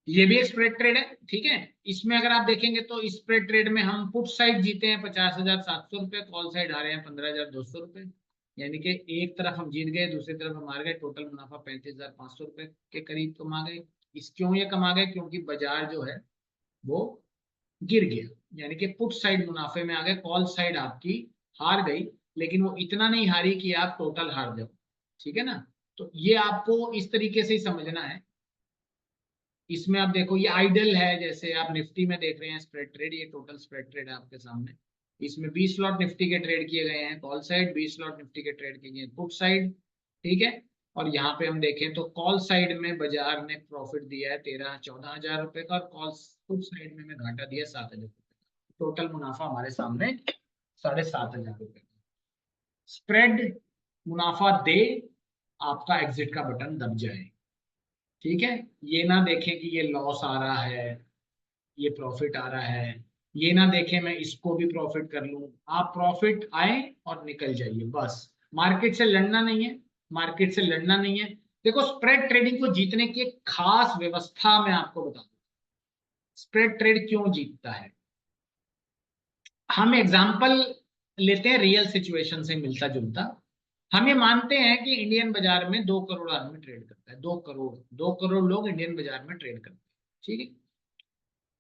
ये भी एक स्प्रेड ट्रेड है, ठीक है। इसमें अगर आप देखेंगे तो इस स्प्रेड ट्रेड में हम पुट साइड जीते हैं 50,700 रुपए, कॉल साइड आ रहे हैं 15,200 रुपए। यानी कि एक तरफ हम जीत गए, दूसरी तरफ हम हार गए। टोटल मुनाफा 35,500 रुपए के करीब कमा गए। इस क्यों ये कमा गए? क्योंकि बाजार जो है वो गिर गया, यानी कि पुट साइड मुनाफे में आ गए, कॉल साइड आपकी हार गई। लेकिन वो इतना नहीं हारी कि आप टोटल हार जाओ, ठीक है ना। तो ये आपको इस तरीके से ही समझना है। इसमें आप देखो ये आइडल है, जैसे आप निफ्टी में देख रहे हैं स्प्रेड ट्रेड, ये टोटल स्प्रेड ट्रेड है आपके सामने। इसमें 20 लॉट निफ्टी के ट्रेड किए गए हैं कॉल साइड, 20 लॉट निफ्टी के ट्रेड किए गए हैं पुट साइड, ठीक है। और यहाँ पे हम देखें तो कॉल साइड में बाजार ने प्रॉफिट दिया है 13-14 हजार रुपए का, और कॉल पुट साइड में घाटा दिया 7 हजार रुपए का। टोटल मुनाफा हमारे सामने 7,500 रुपए। स्प्रेड मुनाफा दे, आपका एग्जिट का बटन दब जाए, ठीक है। ये ना देखें कि ये लॉस आ रहा है, ये प्रॉफिट आ रहा है, ये ना देखें मैं इसको भी प्रॉफिट कर लूं। आप प्रॉफिट आए और निकल जाइए बस। मार्केट से लड़ना नहीं है, मार्केट से लड़ना नहीं है। देखो स्प्रेड ट्रेडिंग को जीतने की एक खास व्यवस्था मैं आपको बता दूं। स्प्रेड ट्रेड क्यों जीतता है, हम एग्जांपल लेते हैं रियल सिचुएशन से मिलता जुलता। हम ये मानते हैं कि इंडियन बाजार में 2 करोड़ आदमी ट्रेड करता है, 2 करोड़, 2 करोड़ लोग इंडियन बाजार में ट्रेड करते हैं, ठीक है।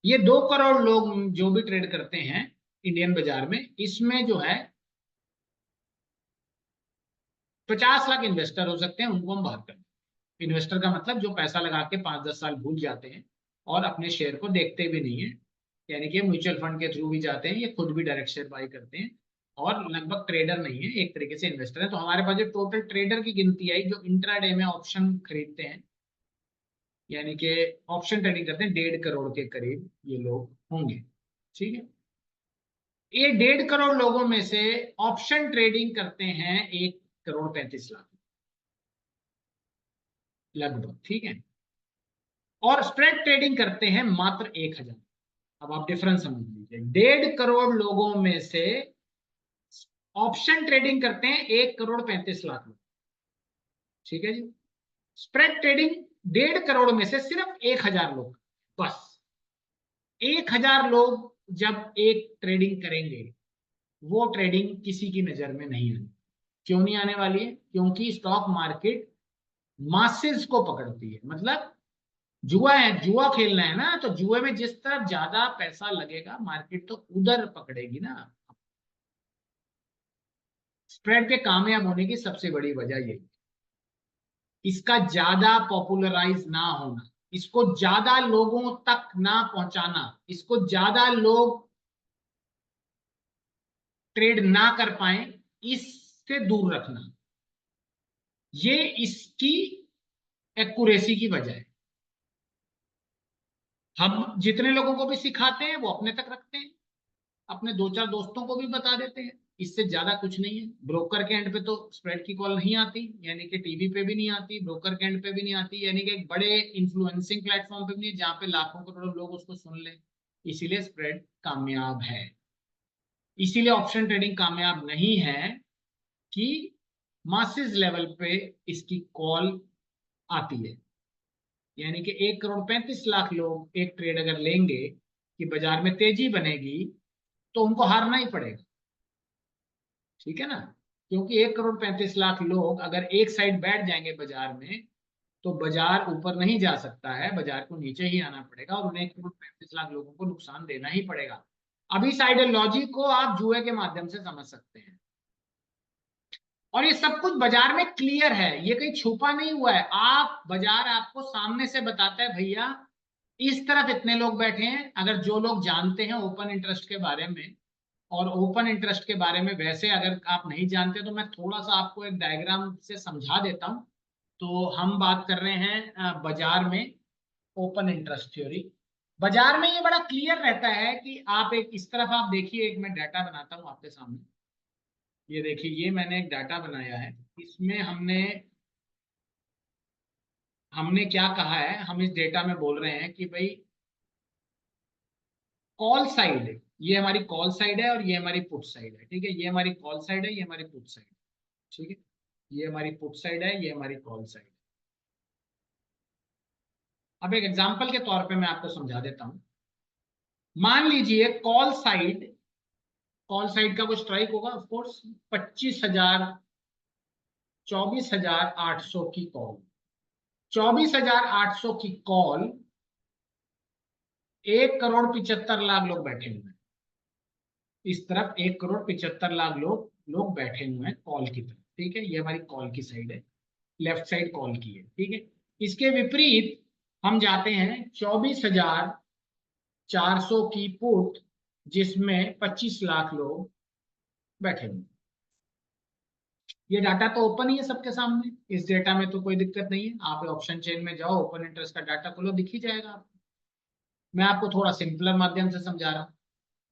ये 2 करोड़ लोग जो भी ट्रेड करते हैं इंडियन बाजार में, इसमें जो है 50 लाख इन्वेस्टर हो सकते हैं, उनको हम बाहर कर दें। इन्वेस्टर का मतलब जो पैसा लगा के 5-10 साल भूल जाते हैं और अपने शेयर को देखते भी नहीं है, यानी कि म्यूचुअल फंड के थ्रू भी जाते हैं, ये खुद भी डायरेक्ट शेयर बाई करते हैं, और लगभग ट्रेडर नहीं है, एक तरीके से इन्वेस्टर है। तो हमारे पास जो टोटल ट्रेडर की गिनती आई जो इंट्राडे में ऑप्शन खरीदते हैं, यानी कि ऑप्शन ट्रेडिंग करते हैं, 1.5 करोड़ के करीब ये लोग होंगे, ठीक है। ये 1.5 करोड़ लोगों में से ऑप्शन ट्रेडिंग करते हैं 1,35 लाख लगभग, ठीक है। और स्प्रेड ट्रेडिंग करते हैं मात्र 1,000। अब आप डिफरेंस समझ लीजिए, 1.5 करोड़ लोगों में से ऑप्शन ट्रेडिंग करते हैं 1,35 लाख लोग, ठीक है जी। स्प्रेड ट्रेडिंग 1.5 करोड़ में से सिर्फ 1,000 लोग, बस 1,000 लोग जब एक ट्रेडिंग करेंगे, वो ट्रेडिंग किसी की नजर में नहीं आनी। क्यों नहीं आने वाली है? क्योंकि स्टॉक मार्केट मासेस को पकड़ती है। मतलब जुआ है, जुआ खेलना है ना, तो जुए में जिस तरफ ज्यादा पैसा लगेगा मार्केट तो उधर पकड़ेगी ना। स्प्रेड के कामयाब होने की सबसे बड़ी वजह यही, इसका ज्यादा पॉपुलराइज ना होना, इसको ज्यादा लोगों तक ना पहुंचाना, इसको ज्यादा लोग ट्रेड ना कर पाए, इससे दूर रखना, ये इसकी एक्यूरेसी की वजह है। हम जितने लोगों को भी सिखाते हैं वो अपने तक रखते हैं, अपने 2-4 दोस्तों को भी बता देते हैं, इससे ज्यादा कुछ नहीं है। ब्रोकर के एंड पे तो स्प्रेड की कॉल नहीं आती, यानी कि टीवी पे भी नहीं आती, ब्रोकर के एंड पे भी नहीं आती, यानी कि एक बड़े इन्फ्लुएंसिंग प्लेटफॉर्म पे भी नहीं, जहां पे लाखों करोड़ों लोग उसको सुन लें। इसीलिए स्प्रेड कामयाब है। इसीलिए ऑप्शन ट्रेडिंग कामयाब नहीं है कि मासिस लेवल पे इसकी कॉल आती है। यानी कि 1,35 लाख लोग एक ट्रेड अगर लेंगे कि बाजार में तेजी बनेगी, तो उनको हारना ही पड़ेगा, ठीक है ना। क्योंकि 1,35 लाख लोग अगर एक साइड बैठ जाएंगे बाजार में, तो बाजार ऊपर नहीं जा सकता है, बाजार को नीचे ही आना पड़ेगा, और उन्हें 1,35 लाख लोगों को नुकसान देना ही पड़ेगा। अब इस आइडियोलॉजी को आप जुए के माध्यम से समझ सकते हैं। और ये सब कुछ बाजार में क्लियर है, ये कहीं छुपा नहीं हुआ है। आप बाजार आपको सामने से बताता है भैया इस तरफ इतने लोग बैठे हैं। अगर जो लोग जानते हैं ओपन इंटरेस्ट के बारे में, और ओपन इंटरेस्ट के बारे में वैसे अगर आप नहीं जानते तो मैं थोड़ा सा आपको एक डायग्राम से समझा देता हूं। तो हम बात कर रहे हैं बाजार में ओपन इंटरेस्ट थ्योरी। बाजार में ये बड़ा क्लियर रहता है कि आप एक इस तरफ आप देखिए, एक मैं डाटा बनाता हूं आपके सामने। ये देखिए, ये मैंने एक डाटा बनाया है। इसमें हमने हमने क्या कहा है, हम इस डेटा में बोल रहे हैं कि भाई कॉल साइड है, ये हमारी कॉल साइड है और ये हमारी पुट साइड है। ठीक है, ये हमारी कॉल साइड है, ये हमारी पुट साइड है। ठीक है, ये हमारी पुट साइड है, ये हमारी कॉल साइड है। अब एक एग्जांपल के तौर पे मैं आपको समझा देता हूं। मान लीजिए कॉल साइड का कुछ स्ट्राइक होगा ऑफ कोर्स 25,000, 24,800 की कॉल। 24,800 की कॉल, 1,75,00,000 लोग बैठे हुए हैं। इस तरफ 1,75,00,000 लोग बैठे हुए हैं कॉल की तरफ। ठीक है, ये हमारी कॉल की साइड है, लेफ्ट साइड कॉल की है। ठीक है, इसके विपरीत हम जाते हैं 24,400 की पुट, जिसमें 25 लाख लोग बैठे हुए हैं। ये डाटा तो ओपन ही है सबके सामने, इस डेटा में तो कोई दिक्कत नहीं है। आप ऑप्शन चेन में जाओ, ओपन इंटरेस्ट का डाटा खोलो, दिख ही जाएगा आपको। मैं आपको थोड़ा सिंपलर माध्यम से समझा रहा हूँ।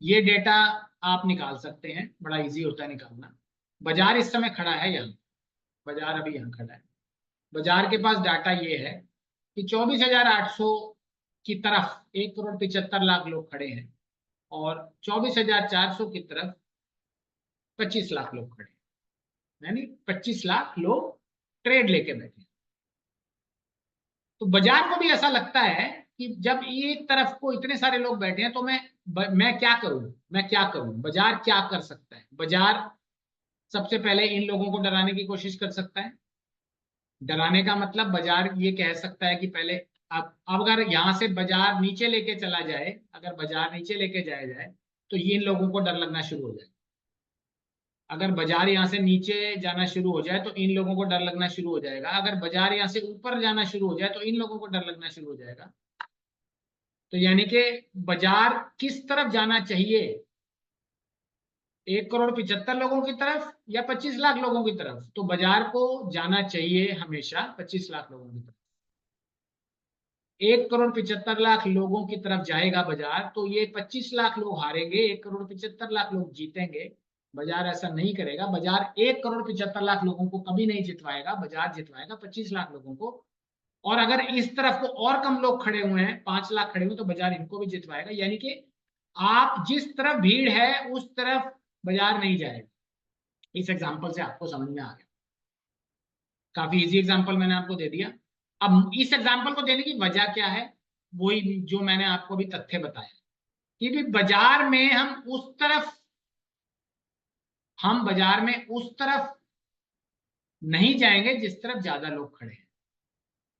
ये डेटा आप निकाल सकते हैं, बड़ा इजी होता है निकालना। बाजार इस समय खड़ा है यहाँ, बाजार अभी यहाँ खड़ा है। बाजार के पास डाटा ये है कि 24,800 की तरफ 1,75,00,000 लोग खड़े हैं, और 24,400 की तरफ 25 लाख लोग खड़े हैं, यानी 25 लाख लोग ट्रेड लेके बैठे हैं। तो बाजार को भी ऐसा लगता है कि जब एक तरफ को इतने सारे लोग बैठे हैं तो मैं क्या करूं, बाजार क्या कर सकता है। बाजार सबसे पहले इन लोगों को डराने की कोशिश कर सकता है। डराने का मतलब बाजार ये कह सकता है कि पहले अब अगर यहां से बाजार नीचे लेके चला जाए, अगर बाजार नीचे लेके जाया जाए तो ये इन लोगों को डर लगना शुरू हो जाए। अगर बाजार यहाँ से नीचे जाना शुरू हो जाए तो इन लोगों को डर लगना शुरू हो जाएगा। अगर बाजार यहाँ से ऊपर जाना शुरू हो जाए तो इन लोगों को डर लगना शुरू हो जाएगा। तो यानी कि बाजार किस तरफ जाना चाहिए, 1,75,00,000 की तरफ या 25 लाख लोगों की तरफ? तो बाजार को जाना चाहिए हमेशा 25 लाख लोगों की तरफ। 1,75,00,000 लोगों की तरफ जाएगा बाजार तो ये 25 लाख लोग हारेंगे, 1,75,00,000 लोग जीतेंगे। बाजार ऐसा नहीं करेगा। बाजार 1,75,00,000 लोगों को कभी नहीं जितवाएगा, बाजार जितवाएगा 25 लाख लोगों को। और अगर इस तरफ को और कम लोग खड़े हुए हैं, 5 लाख खड़े हुए, तो बाजार इनको भी जितवाएगा। यानी कि आप जिस तरफ भीड़ है उस तरफ बाजार नहीं जाएगा। इस एग्जाम्पल से आपको समझ में आ गया। काफी इजी एग्जाम्पल मैंने आपको दे दिया। अब इस एग्जाम्पल को देने की वजह क्या है, वही जो मैंने आपको अभी तथ्य बताया कि भी हम बाजार में उस तरफ नहीं जाएंगे जिस तरफ ज्यादा लोग खड़े हैं।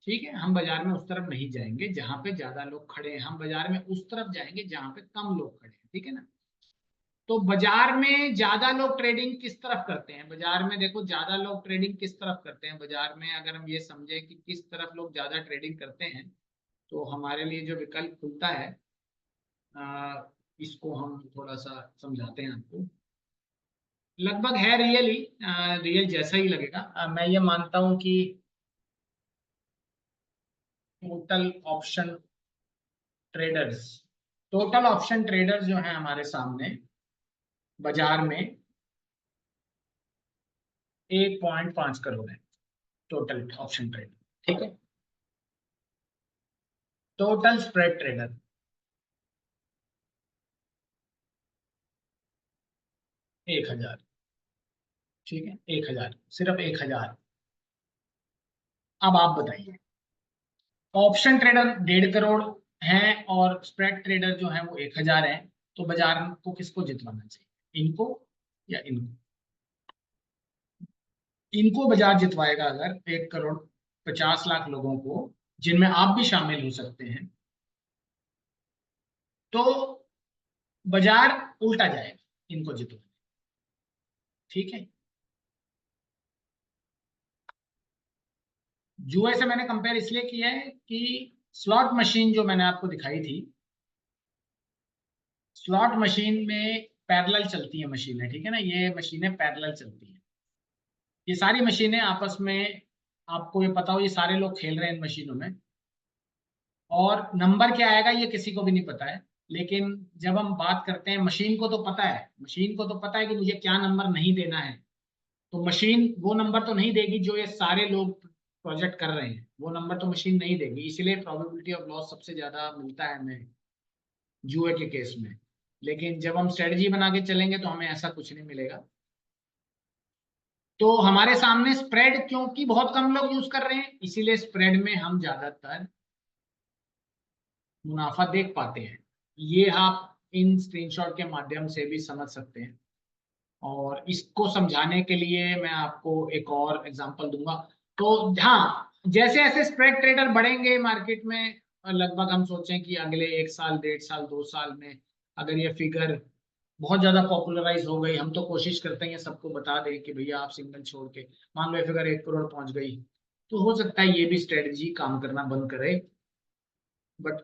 ठीक है, हम बाजार में उस तरफ नहीं जाएंगे जहां पे ज्यादा लोग खड़े हैं, हम बाजार में उस तरफ जाएंगे जहां पे कम लोग खड़े हैं। ठीक है ना। तो बाजार में ज्यादा लोग ट्रेडिंग किस तरफ करते हैं, बाजार में देखो ज्यादा लोग ट्रेडिंग किस तरफ करते हैं। बाजार में अगर हम ये समझे कि किस तरफ लोग ज्यादा ट्रेडिंग करते हैं, तो हमारे लिए जो विकल्प खुलता है, आ, इसको हम थोड़ा सा समझाते हैं आपको। लगभग है रियल जैसा ही लगेगा। मैं ये मानता हूं कि total option traders total option traders जो है हमारे सामने बाजार में 1.5 करोड़ है, टोटल ऑप्शन ट्रेडर। ठीक है, टोटल स्प्रेड ट्रेडर 1,000। ठीक है, 1,000, सिर्फ 1,000। अब आप बताइए, ऑप्शन ट्रेडर 1.5 करोड़ हैं और स्प्रेड ट्रेडर जो है वो 1,000 है। तो बाजार को किसको जितवाना चाहिए, इनको या इनको? इनको बाजार जितवाएगा अगर 1,50,00,000 लोगों को, जिनमें आप भी शामिल हो सकते हैं, तो बाजार उल्टा जाएगा इनको जितवाने। ठीक है, जुए से मैंने कंपेयर इसलिए किया है कि स्लॉट मशीन जो मैंने आपको दिखाई थी, स्लॉट मशीन में पैरेलल चलती है मशीनें, ठीक है ना, ये मशीनें पैरेलल चलती हैं। ये सारी मशीनें आपस में, आपको ये पता हो, ये सारे लोग खेल रहे हैं इन मशीनों में, और नंबर क्या आएगा ये किसी को भी नहीं पता है। लेकिन जब हम बात करते हैं, मशीन को तो पता है, मशीन को तो पता है कि मुझे क्या नंबर नहीं देना है, तो मशीन वो नंबर तो नहीं देगी जो ये सारे लोग प्रोजेक्ट कर रहे हैं, वो नंबर तो मशीन नहीं देगी। इसलिए प्रोबेबिलिटी ऑफ लॉस सबसे ज्यादा मिलता है हमें जुए के केस में। लेकिन जब हम स्ट्रेटजी बना के चलेंगे तो हमें ऐसा कुछ नहीं मिलेगा। तो हमारे सामने स्प्रेड, क्योंकि बहुत कम लोग यूज कर रहे हैं, इसीलिए स्प्रेड में हम ज्यादातर मुनाफा देख पाते हैं। ये आप इन स्क्रीनशॉट के माध्यम से भी समझ सकते हैं। और इसको समझाने के लिए मैं आपको एक और एग्जांपल दूंगा। तो हाँ, जैसे जैसे स्प्रेड ट्रेडर बढ़ेंगे मार्केट में, लगभग हम सोचें कि अगले 1 साल, 1.5 साल, 2 साल में अगर ये फिगर बहुत ज्यादा पॉपुलराइज हो गई, हम तो कोशिश करते हैं ये सबको बता दें कि भैया आप सिंगल छोड़ के, मान लो ये फिगर 1 करोड़ पहुंच गई, तो हो सकता है ये भी स्ट्रेटजी काम करना बंद करे। बट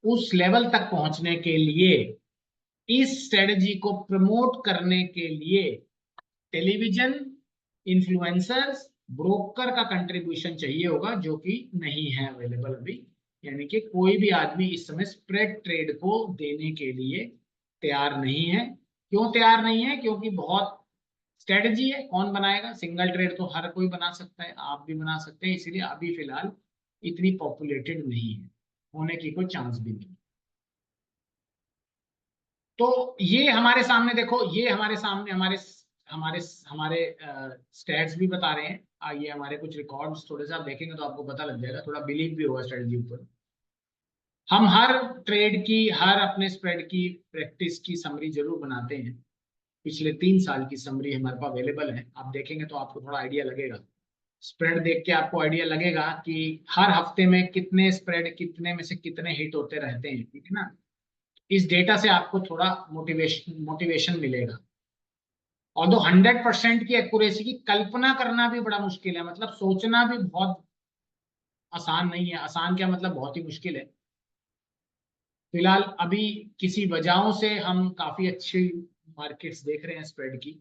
उस लेवल तक पहुंचने के लिए, इस स्ट्रेटजी को प्रमोट करने के लिए टेलीविजन, इन्फ्लुएंसर्स, ब्रोकर का कंट्रीब्यूशन चाहिए होगा, जो कि नहीं है अवेलेबल अभी। यानी कि कोई भी आदमी इस समय स्प्रेड ट्रेड को देने के लिए तैयार नहीं है। क्यों तैयार नहीं है? क्योंकि बहुत स्ट्रेटजी है, कौन बनाएगा? सिंगल ट्रेड तो हर कोई बना सकता है, आप भी बना सकते हैं, इसीलिए अभी फिलहाल इतनी पॉपुलेटेड नहीं है, होने की कोई चांस भी नहीं। तो ये हमारे सामने देखो, ये हमारे सामने हमारे हमारे हमारे स्टैट्स भी बता रहे हैं। ये हमारे कुछ रिकॉर्ड्स थोड़े से आप देखेंगे तो आपको पता लग जाएगा, थोड़ा बिलीव भी होगा स्ट्रेटजी ऊपर। हम हर ट्रेड की, हर अपने स्प्रेड की प्रैक्टिस की समरी जरूर बनाते हैं। पिछले 3 साल की समरी हमारे पास अवेलेबल है, आप देखेंगे तो आपको थोड़ा आइडिया लगेगा। स्प्रेड देख के आपको आइडिया लगेगा कि हर हफ्ते में कितने स्प्रेड, कितने में से कितने हिट होते रहते हैं, ठीक है ना। इस डेटा से आपको थोड़ा मोटिवेशन मिलेगा। और दो 100% की एक्यूरेसी की कल्पना करना भी बड़ा मुश्किल है, मतलब सोचना भी बहुत आसान नहीं है। आसान क्या मतलब, बहुत ही मुश्किल है। फिलहाल अभी किसी वजहों से हम काफी अच्छी मार्केट्स देख रहे हैं स्प्रेड की,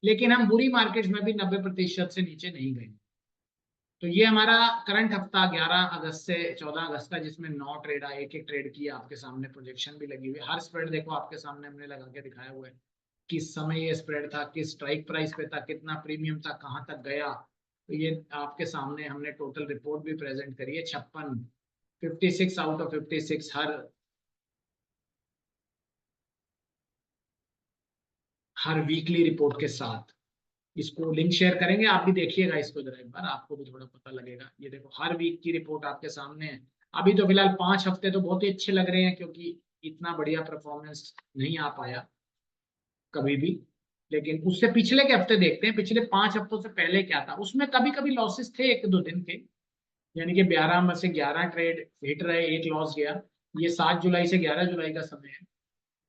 लेकिन हम बुरी मार्केट्स में भी 90% से नीचे नहीं गए। तो ये हमारा करंट हफ्ता 11 अगस्त से 14 अगस्त का, जिसमें 9 ट्रेड आए, एक एक ट्रेड की आपके सामने प्रोजेक्शन भी लगी हुई है। हर स्प्रेड देखो आपके सामने हमने लगा के दिखाया हुआ है, किस समय ये स्प्रेड था, किस स्ट्राइक प्राइस पे था, कितना प्रीमियम था, कहाँ तक गया। तो ये आपके सामने हमने टोटल रिपोर्ट भी प्रेजेंट करी है, 56, 56 out of 56, her weekly report के साथ। इसको लिंक शेयर करेंगे, आप भी देखिएगा इसको जरा एक बार, आपको भी थोड़ा पता लगेगा। ये देखो हर वीक की रिपोर्ट आपके सामने है। अभी तो फिलहाल 5 हफ्ते तो बहुत ही अच्छे लग रहे हैं, क्योंकि इतना बढ़िया परफॉर्मेंस नहीं आ पाया कभी भी। लेकिन उससे पिछले के हफ्ते देखते हैं, पिछले 5 हफ्तों से पहले क्या था। उसमें कभी कभी लॉसेस थे 1-2 दिन के, यानी कि 12 में से 11 ट्रेड हिट रहे, एक लॉस गया। ये 7 जुलाई से 11 जुलाई का समय है।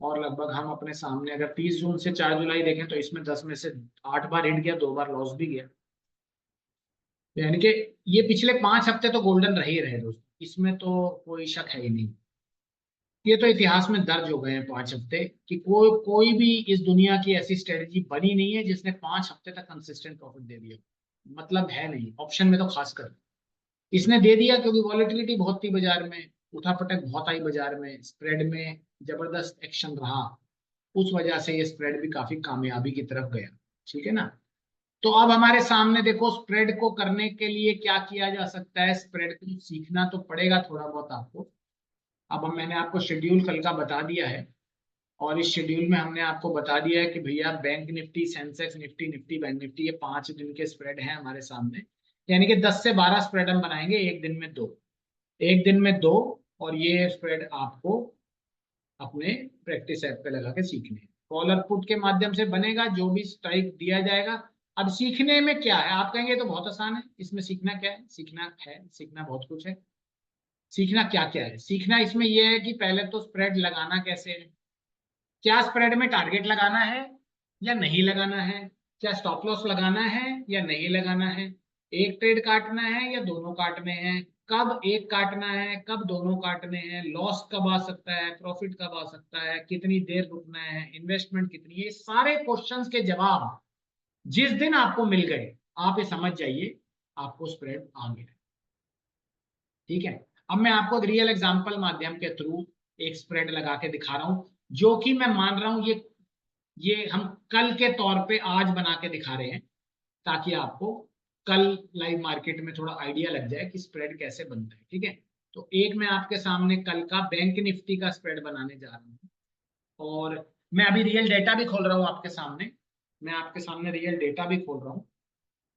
और लगभग हम अपने सामने अगर 30 जून से 4 जुलाई देखें तो इसमें 10 में से 8 बार हिट गया, 2 बार लॉस भी गया। तो यानी कि ये पिछले 5 हफ्ते तो गोल्डन रह ही रहे दोस्तों, इसमें तो कोई शक है ही नहीं। ये तो इतिहास में दर्ज हो गए हैं 5 हफ्ते, कि कोई कोई भी इस दुनिया की ऐसी स्ट्रेटजी बनी नहीं है जिसने 5 हफ्ते तक कंसिस्टेंट प्रॉफिट दे दिया। मतलब है नहीं, ऑप्शन में तो खासकर इसने दे दिया, क्योंकि वॉलेटिलिटी बहुत थी बाजार में, उठापटक बहुत आई बाजार में, स्प्रेड में जबरदस्त एक्शन रहा। उस वजह से ये स्प्रेड भी काफी कामयाबी की तरफ गया, ठीक है ना। तो अब हमारे सामने देखो, स्प्रेड को करने के लिए क्या किया जा सकता है। स्प्रेड को सीखना तो पड़ेगा थोड़ा बहुत आपको। अब हम, मैंने आपको शेड्यूल कल का बता दिया है, और इस शेड्यूल में हमने आपको बता दिया है कि भैया bank Nifty, Sensex Nifty, Nifty bank Nifty, ये 5 दिन के स्प्रेड हैं हमारे सामने। यानी कि 10 से 12 स्प्रेड हम बनाएंगे एक दिन में, दो, एक दिन में दो। और ये स्प्रेड आपको अपने प्रैक्टिस ऐप पे लगा के सीखने हैं। कॉलर पुट के माध्यम से बनेगा, जो भी स्ट्राइक दिया जाएगा। अब सीखने में क्या है, आप कहेंगे तो बहुत आसान है, इसमें सीखना क्या है? सीखना बहुत कुछ है। सीखना क्या क्या है? सीखना इसमें यह है कि पहले तो स्प्रेड लगाना कैसे है, क्या स्प्रेड में टारगेट लगाना है या नहीं लगाना है, क्या स्टॉप लॉस लगाना है या नहीं लगाना है, एक ट्रेड काटना है या दोनों काटने हैं, कब एक काटना है, कब दोनों काटने हैं, लॉस कब आ सकता है, प्रॉफिट कब आ सकता है, कितनी देर रुकना है, इन्वेस्टमेंट कितनी है, ये सारे क्वेश्चंस के जवाब जिस दिन आपको मिल गए आप ये समझ जाइए आपको स्प्रेड आ गया। ठीक है, अब मैं आपको रियल एग्जांपल माध्यम के थ्रू एक स्प्रेड लगा के दिखा रहा हूं, जो कि मैं मान रहा हूं ये हम कल के तौर पे आज बना के दिखा रहे हैं, ताकि आपको कल लाइव मार्केट में थोड़ा आइडिया लग जाए कि स्प्रेड कैसे बनता है। ठीक है, तो एक मैं आपके सामने कल का बैंक निफ्टी का स्प्रेड बनाने जा रहा हूँ, और मैं अभी रियल डेटा भी खोल रहा हूँ आपके सामने, मैं आपके सामने रियल डेटा भी खोल रहा हूँ,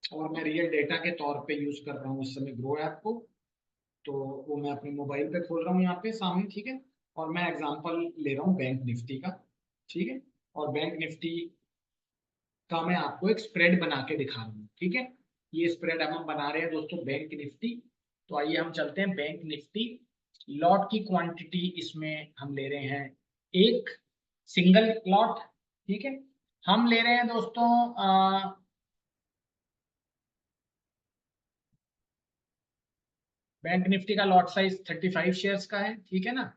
और मैं रियल डेटा के तौर पे यूज कर रहा हूँ इस समय ग्रो ऐप को। तो वो मैं अपने मोबाइल पे खोल रहा हूँ यहाँ पे सामने। ठीक है, और मैं एग्जांपल ले रहा हूँ बैंक निफ्टी का। ठीक है, और बैंक निफ्टी का मैं आपको एक स्प्रेड बना के दिखा रहा हूँ। ठीक है, ये स्प्रेड हम बना रहे हैं दोस्तों बैंक निफ्टी। तो आइए हम चलते हैं बैंक निफ्टी। लॉट की क्वांटिटी इसमें हम ले रहे हैं एक सिंगल लॉट। ठीक है, हम ले रहे हैं दोस्तों बैंक निफ्टी का लॉट साइज 35 शेयर्स का है। ठीक है ना,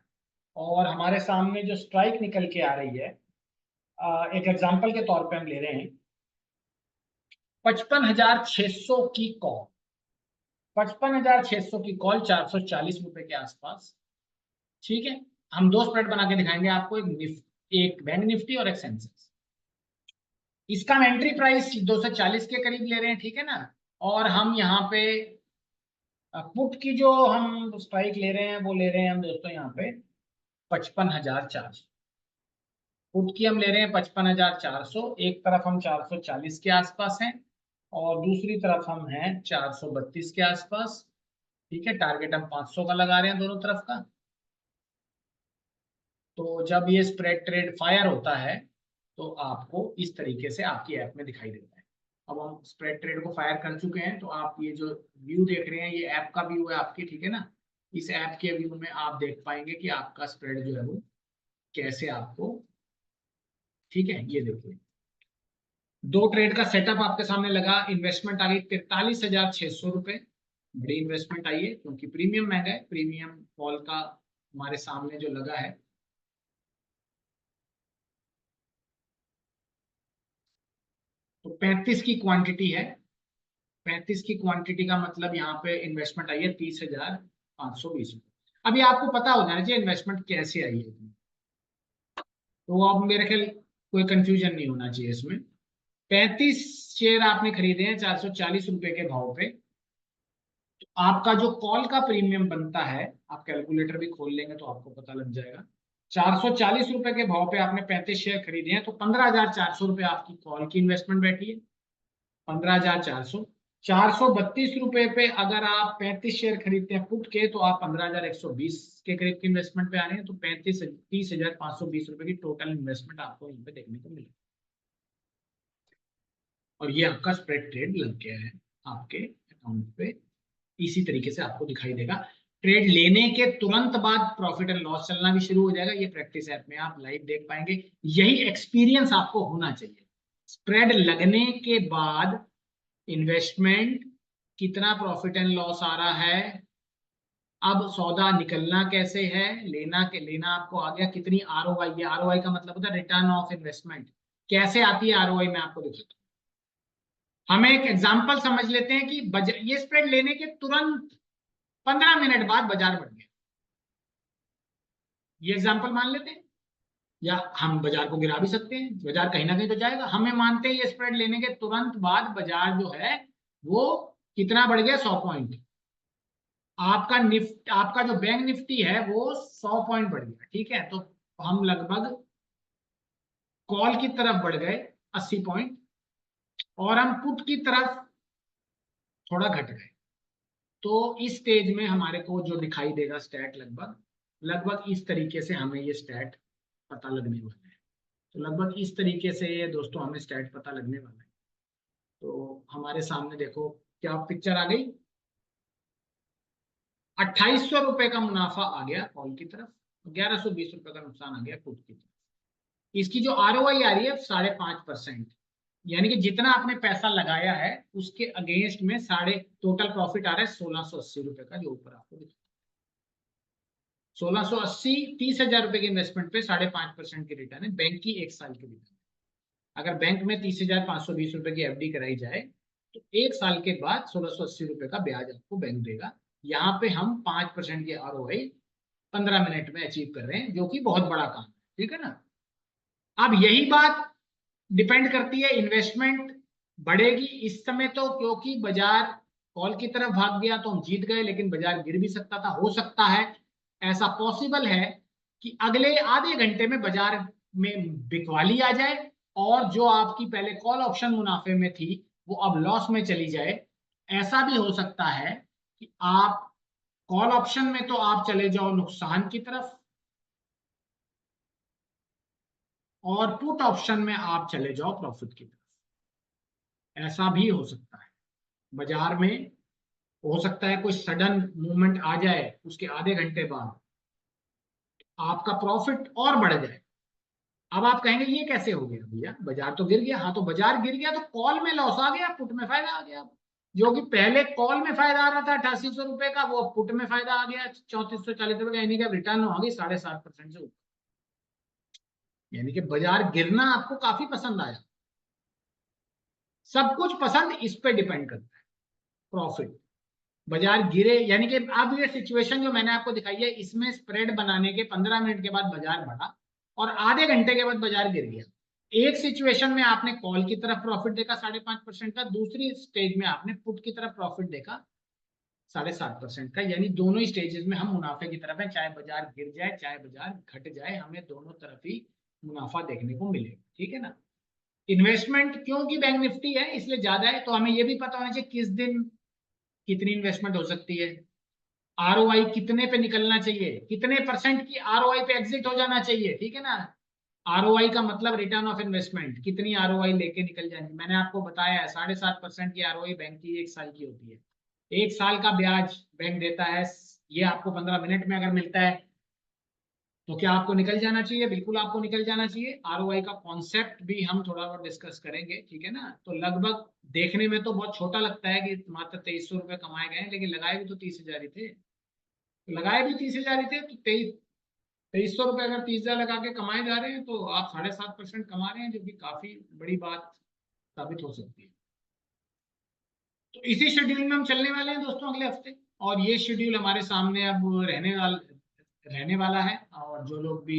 और हमारे सामने जो स्ट्राइक निकल के आ रही है, एक एग्जांपल के तौर पे हम ले रहे हैं 55,600 की कॉल। 55,600 की कॉल 440 रुपए के आसपास। ठीक है, हम दो स्प्रेड बना के दिखाएंगे आपको, एक बैंक निफ्टी और एक सेंसेक्स। इसका हम एंट्री प्राइस 240 के करीब ले रहे हैं। ठीक है ना, और हम यहाँ पे पुट की जो हम स्ट्राइक ले रहे हैं वो ले रहे हैं हम दोस्तों यहाँ पे 55,400। पुट की हम ले रहे हैं 55,400। एक तरफ हम 440 के आसपास हैं, और दूसरी तरफ हम हैं 432 के आसपास। ठीक है, टारगेट हम 500 का लगा रहे हैं दोनों तरफ का। तो जब ये स्प्रेड ट्रेड फायर होता है तो आपको इस तरीके से आपकी ऐप में दिखाई देता है। अब हम स्प्रेड ट्रेड को फायर कर चुके हैं, तो आप ये जो व्यू देख रहे हैं ये ऐप का व्यू है आपकी। ठीक है ना, इस ऐप के व्यू में आप देख पाएंगे कि आपका स्प्रेड जो है वो कैसे आपको। ठीक है, ये देखिए दो ट्रेड का सेटअप आपके सामने लगा, इन्वेस्टमेंट आ गई 43,600 रुपए। बड़ी इन्वेस्टमेंट आई है क्योंकि प्रीमियम महंगा है, प्रीमियम कॉल का हमारे सामने जो लगा है। तो 35 की क्वांटिटी है, 35 की क्वांटिटी का मतलब यहाँ पे इन्वेस्टमेंट आई है 30,520 रुपये। अभी आपको पता हो जाना चाहिए इन्वेस्टमेंट कैसे आई है, तो अब मेरे ख्याल कोई कंफ्यूजन नहीं होना चाहिए इसमें। 35 शेयर आपने खरीदे हैं 440 रुपए के भाव पे, तो आपका जो कॉल का प्रीमियम बनता है, आप कैलकुलेटर भी खोल लेंगे तो आपको पता लग जाएगा। 440 रुपए के भाव पे आपने 35 शेयर खरीदे हैं, तो 15,400 रुपए आपकी कॉल की इन्वेस्टमेंट बैठी है। 15,400, 432 रुपए पे अगर आप 35 शेयर खरीदते हैं पुट के, तो आप 15,120 के करीब की इन्वेस्टमेंट पे आ रहे हैं। तो 30,520 रुपए की टोटल इन्वेस्टमेंट आपको यहाँ पे देखने को मिलेगी, और ये आपका स्प्रेड ट्रेड लग गया है आपके अकाउंट पे। इसी तरीके से आपको दिखाई देगा। ट्रेड लेने के तुरंत बाद प्रॉफिट एंड लॉस चलना भी शुरू हो जाएगा, ये प्रैक्टिस ऐप में आप लाइव देख पाएंगे। यही एक्सपीरियंस आपको होना चाहिए। स्प्रेड लगने के बाद इन्वेस्टमेंट, कितना प्रॉफिट एंड लॉस आ रहा है, अब सौदा निकलना कैसे है, लेना आपको आ गया, कितनी आरओआई, ये आरओआई का मतलब होता है रिटर्न ऑफ इन्वेस्टमेंट। कैसे आती है आरओआई मैं आपको दिखाता हूँ। हमें एक एग्जांपल समझ लेते हैं कि ये स्प्रेड लेने के तुरंत 15 मिनट बाद बाजार बढ़ गया, ये एग्जांपल मान लेते हैं। या हम बाजार को गिरा भी सकते हैं, बाजार कहीं ना कहीं तो जाएगा। हमें मानते हैं ये स्प्रेड लेने के तुरंत बाद बाजार जो है वो कितना बढ़ गया, 100 पॉइंट। आपका जो बैंक निफ्टी है वो 100 पॉइंट बढ़ गया। ठीक है, तो हम लगभग कॉल की तरफ बढ़ गए 80 पॉइंट, और हम पुट की तरफ थोड़ा घट गए। तो इस स्टेज में हमारे को जो दिखाई देगा स्टैट, लगभग लगभग इस तरीके से हमें ये स्टैट पता लगने वाला है। तो लगभग इस तरीके से ये दोस्तों हमें स्टैट पता लगने वाला है। तो हमारे सामने देखो क्या पिक्चर आ गई, 2,800 रुपए का मुनाफा आ गया कॉल की तरफ, 1,120 रुपए का नुकसान आ गया पुट की तरफ। इसकी जो आरओआई आ रही है 5.5%। यानी कि जितना आपने पैसा लगाया है उसके अगेंस्ट में साढ़े टोटल प्रॉफिट आ रहा है 1680 रुपए का, जो ऊपर आपको दिखा 1680, 30,000 रुपए के इन्वेस्टमेंट पे 5.5% की रिटर्न है बैंक की 1 साल की रिटर्न। अगर बैंक में 30,520 रुपए की एफडी कराई जाए तो 1 साल के बाद 1680 रुपए का ब्याज आपको बैंक देगा। यहाँ पे हम 5% की आरओआई 15 मिनट में अचीव कर रहे हैं, जो कि बहुत बड़ा काम है। ठीक है ना। अब यही बात डिपेंड करती है, इन्वेस्टमेंट बढ़ेगी इस समय तो, क्योंकि बाजार कॉल की तरफ भाग गया तो हम जीत गए, लेकिन बाजार गिर भी सकता था। हो सकता है, ऐसा पॉसिबल है कि अगले आधे घंटे में बाजार में बिकवाली आ जाए और जो आपकी पहले कॉल ऑप्शन मुनाफे में थी वो अब लॉस में चली जाए। ऐसा भी हो सकता है कि आप कॉल ऑप्शन में तो आप चले जाओ नुकसान की तरफ, और पुट ऑप्शन में आप चले जाओ प्रॉफिट की तरफ। ऐसा भी हो सकता है। बाजार में हो सकता है कोई सडन मूवमेंट आ जाए, उसके आधे घंटे बाद आपका प्रॉफिट और बढ़ जाए। अब आप कहेंगे ये कैसे हो गया भैया, बाजार तो गिर गया। हाँ, तो बाजार गिर गया तो कॉल में लॉस आ गया, पुट में फायदा आ गया। जो कि पहले कॉल में फायदा आ रहा था 8800 रुपए का, वो पुट में फायदा आ गया 3440 रुपए का, यानी कि रिटर्न होगी 7.5% से ऊपर। यानी कि बाजार गिरना आपको काफी पसंद आया। सब कुछ पसंद इस पे डिपेंड करता है, प्रॉफिट। बाजार गिरे यानी कि अब ये सिचुएशन जो मैंने आपको दिखाई है, इसमें स्प्रेड बनाने के 15 मिनट के बाद बाजार बढ़ा और आधे घंटे के बाद बाजार गिर गया। एक सिचुएशन में आपने कॉल की तरफ प्रॉफिट देखा 5.5% का, दूसरी स्टेज में आपने पुट की तरफ प्रॉफिट देखा 7.5% का। यानी दोनों ही स्टेजेस में हम मुनाफे की तरफ है, चाहे बाजार गिर जाए चाहे बाजार घट जाए, हमें दोनों तरफ ही मुनाफा देखने को मिलेगा। ठीक है ना। इन्वेस्टमेंट क्योंकि बैंक निफ्टी है इसलिए ज्यादा है, तो हमें यह भी पता होना चाहिए किस दिन कितनी इन्वेस्टमेंट हो सकती है, आरओआई कितने पे निकलना चाहिए, कितने परसेंट की आरओआई पे एग्जिट हो जाना चाहिए। ठीक है ना। आरओआई का मतलब रिटर्न ऑफ इन्वेस्टमेंट, कितनी आरओआई लेके निकल जाएंगे। मैंने आपको बताया है 7.5% की आरओआई बैंक की 1 साल की होती है। 1 साल का ब्याज बैंक देता है, ये आपको 15 मिनट में अगर मिलता है तो क्या आपको निकल जाना चाहिए? बिल्कुल आपको निकल जाना चाहिए। आरओआई का कॉन्सेप्ट भी हम थोड़ा बहुत डिस्कस करेंगे। ठीक है ना। तो लगभग देखने में तो बहुत छोटा लगता है कि मात्र 2300 रुपये कमाए गए, लेकिन लगाए भी तो 30,000 ही थे। लगाए भी 30,000 ही थे, तो 2300 रुपये अगर 30,000 लगा के कमाए जा रहे हैं तो आप 7.5% कमा रहे हैं, जो कि काफी बड़ी बात साबित हो सकती है। तो इसी शेड्यूल में हम चलने वाले हैं दोस्तों अगले हफ्ते, और ये शेड्यूल हमारे सामने अब रहने वाला है। और जो लोग भी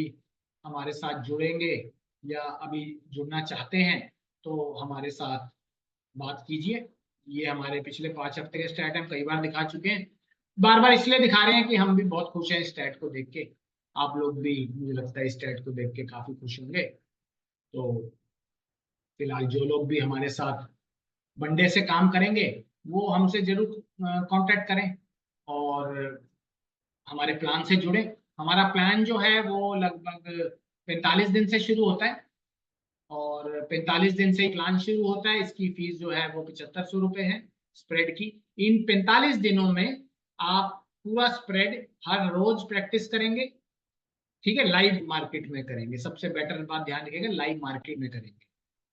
हमारे साथ जुड़ेंगे या अभी जुड़ना चाहते हैं तो हमारे साथ बात कीजिए। ये हमारे पिछले 5 हफ्ते के स्टैट हम कई बार दिखा चुके हैं, बार बार इसलिए दिखा रहे हैं कि हम भी बहुत खुश हैं स्टैट को देख के। आप लोग भी मुझे लगता है स्टैट को देख के काफी खुश होंगे। तो फिलहाल जो लोग भी हमारे साथ वनडे से काम करेंगे वो हमसे जरूर कांटेक्ट करें और हमारे प्लान से जुड़े। हमारा प्लान जो है वो लगभग 45 दिन से शुरू होता है, और 45 दिन से ही प्लान शुरू होता है। इसकी फीस जो है वो 7500 रुपये है स्प्रेड की। इन 45 दिनों में आप पूरा स्प्रेड हर रोज प्रैक्टिस करेंगे। ठीक है, लाइव मार्केट में करेंगे। सबसे बेटर बात ध्यान रखिएगा, लाइव मार्केट में करेंगे।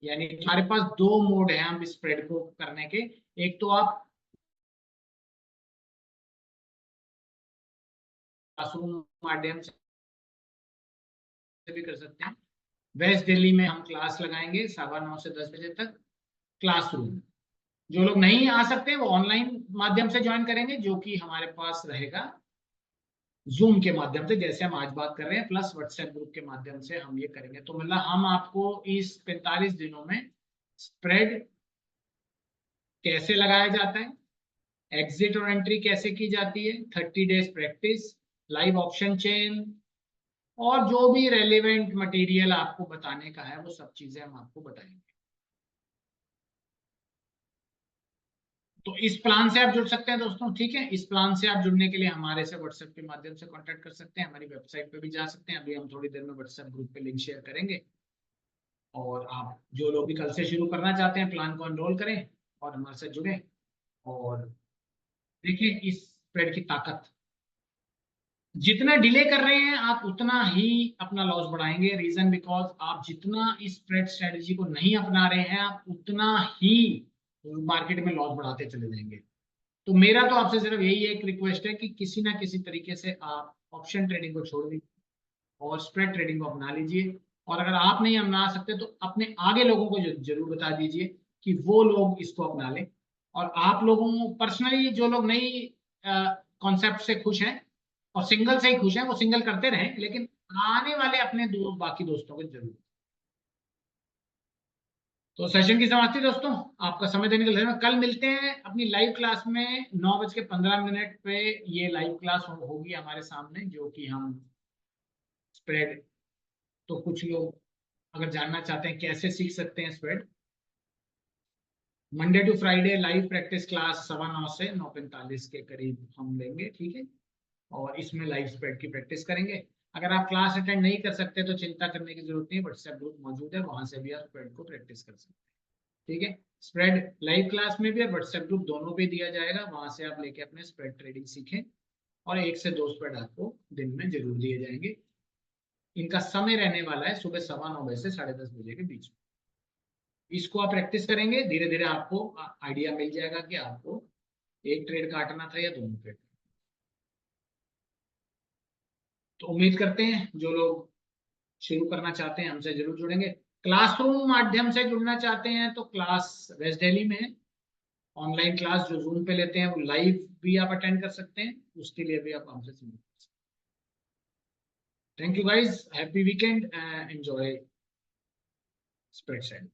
यानी हमारे पास दो मोड है हम स्प्रेड को करने के। एक तो आप क्लासरूम माध्यम से भी कर सकते हैं। वेस्ट दिल्ली में हम क्लास लगाएंगे 9:15 से 10 बजे तक क्लासरूम। जो लोग नहीं आ सकते वो ऑनलाइन माध्यम से ज्वाइन करेंगे, जो कि हमारे पास रहेगा जूम के माध्यम से, जैसे हम आज बात कर रहे हैं, प्लस व्हाट्सएप ग्रुप के माध्यम से हम ये करेंगे। तो मतलब हम आपको इस 45 दिनों में स्प्रेड कैसे लगाया जाता है, एग्जिट और एंट्री कैसे की जाती है, 30 days practice, live option chain, और जो भी रेलेवेंट मटेरियल आपको बताने का है वो सब चीजें हम आपको बताएंगे। तो इस प्लान से आप जुड़ सकते हैं दोस्तों। ठीक है, इस प्लान से आप जुड़ने के लिए हमारे से व्हाट्सएप के माध्यम से कांटेक्ट कर सकते हैं, हमारी वेबसाइट पे भी जा सकते हैं। अभी हम थोड़ी देर में व्हाट्सएप ग्रुप पे लिंक शेयर करेंगे, और आप जो लोग भी कल से शुरू करना चाहते हैं प्लान को एनरोल करें और हमारे साथ जुड़ें और देखिए इस स्प्रेड की ताकत। जितना डिले कर रहे हैं आप उतना ही अपना लॉस बढ़ाएंगे। रीजन बिकॉज आप जितना इस स्प्रेड स्ट्रेटजी को नहीं अपना रहे हैं आप उतना ही मार्केट में लॉस बढ़ाते चले जाएंगे। तो मेरा तो आपसे सिर्फ यही एक रिक्वेस्ट है कि किसी ना किसी तरीके से आप ऑप्शन ट्रेडिंग को छोड़ दीजिए और स्प्रेड ट्रेडिंग को अपना लीजिए। और अगर आप नहीं अपना सकते तो अपने आगे लोगों को जरूर बता दीजिए कि वो लोग इसको अपना लें। और आप लोगों पर्सनली जो लोग नई कॉन्सेप्ट से खुश हैं और सिंगल से ही खुश हैं वो सिंगल करते रहें, लेकिन आने वाले अपने बाकी दोस्तों को जरूर। तो सेशन की समाप्ति दोस्तों, आपका समय देने के लिए धन्यवाद। कल मिलते हैं अपनी लाइव क्लास में 9:15 पे। ये लाइव क्लास होगी हमारे सामने, जो कि हम स्प्रेड, तो कुछ लोग अगर जानना चाहते हैं कैसे सीख सकते हैं spread, Monday to Friday live practice class 9:15 से 9:45 के करीब हम लेंगे, ठीक है। और इसमें लाइव स्प्रेड की प्रैक्टिस करेंगे। अगर आप क्लास अटेंड नहीं कर सकते तो चिंता करने की जरूरत नहीं, व्हाट्सएप ग्रुप मौजूद है, वहां से भी आप स्प्रेड को प्रैक्टिस कर सकते हैं, ठीक है। स्प्रेड लाइव क्लास में भी और व्हाट्सएप ग्रुप दोनों पे दिया जाएगा, वहां से आप लेके अपने स्प्रेड ट्रेडिंग सीखें। और 1 से 2 स्प्रेड आपको दिन में जरूर दिए जाएंगे। इनका समय रहने वाला है सुबह 9:15 से 10:30 के बीच में। इसको आप प्रैक्टिस करेंगे, धीरे धीरे आपको आइडिया मिल जाएगा कि आपको एक ट्रेड काटना था या दोनों ट्रेड। तो उम्मीद करते हैं जो लोग शुरू करना चाहते हैं हमसे जरूर जुड़ेंगे। क्लासरूम माध्यम से जुड़ना चाहते हैं तो क्लास वेस्ट दिल्ली में है। ऑनलाइन क्लास जो जूम पे लेते हैं वो लाइव भी आप अटेंड कर सकते हैं, उसके लिए भी आप हमसे जुड़ सकते हैं। Thank you guys, happy weekend, enjoy spread.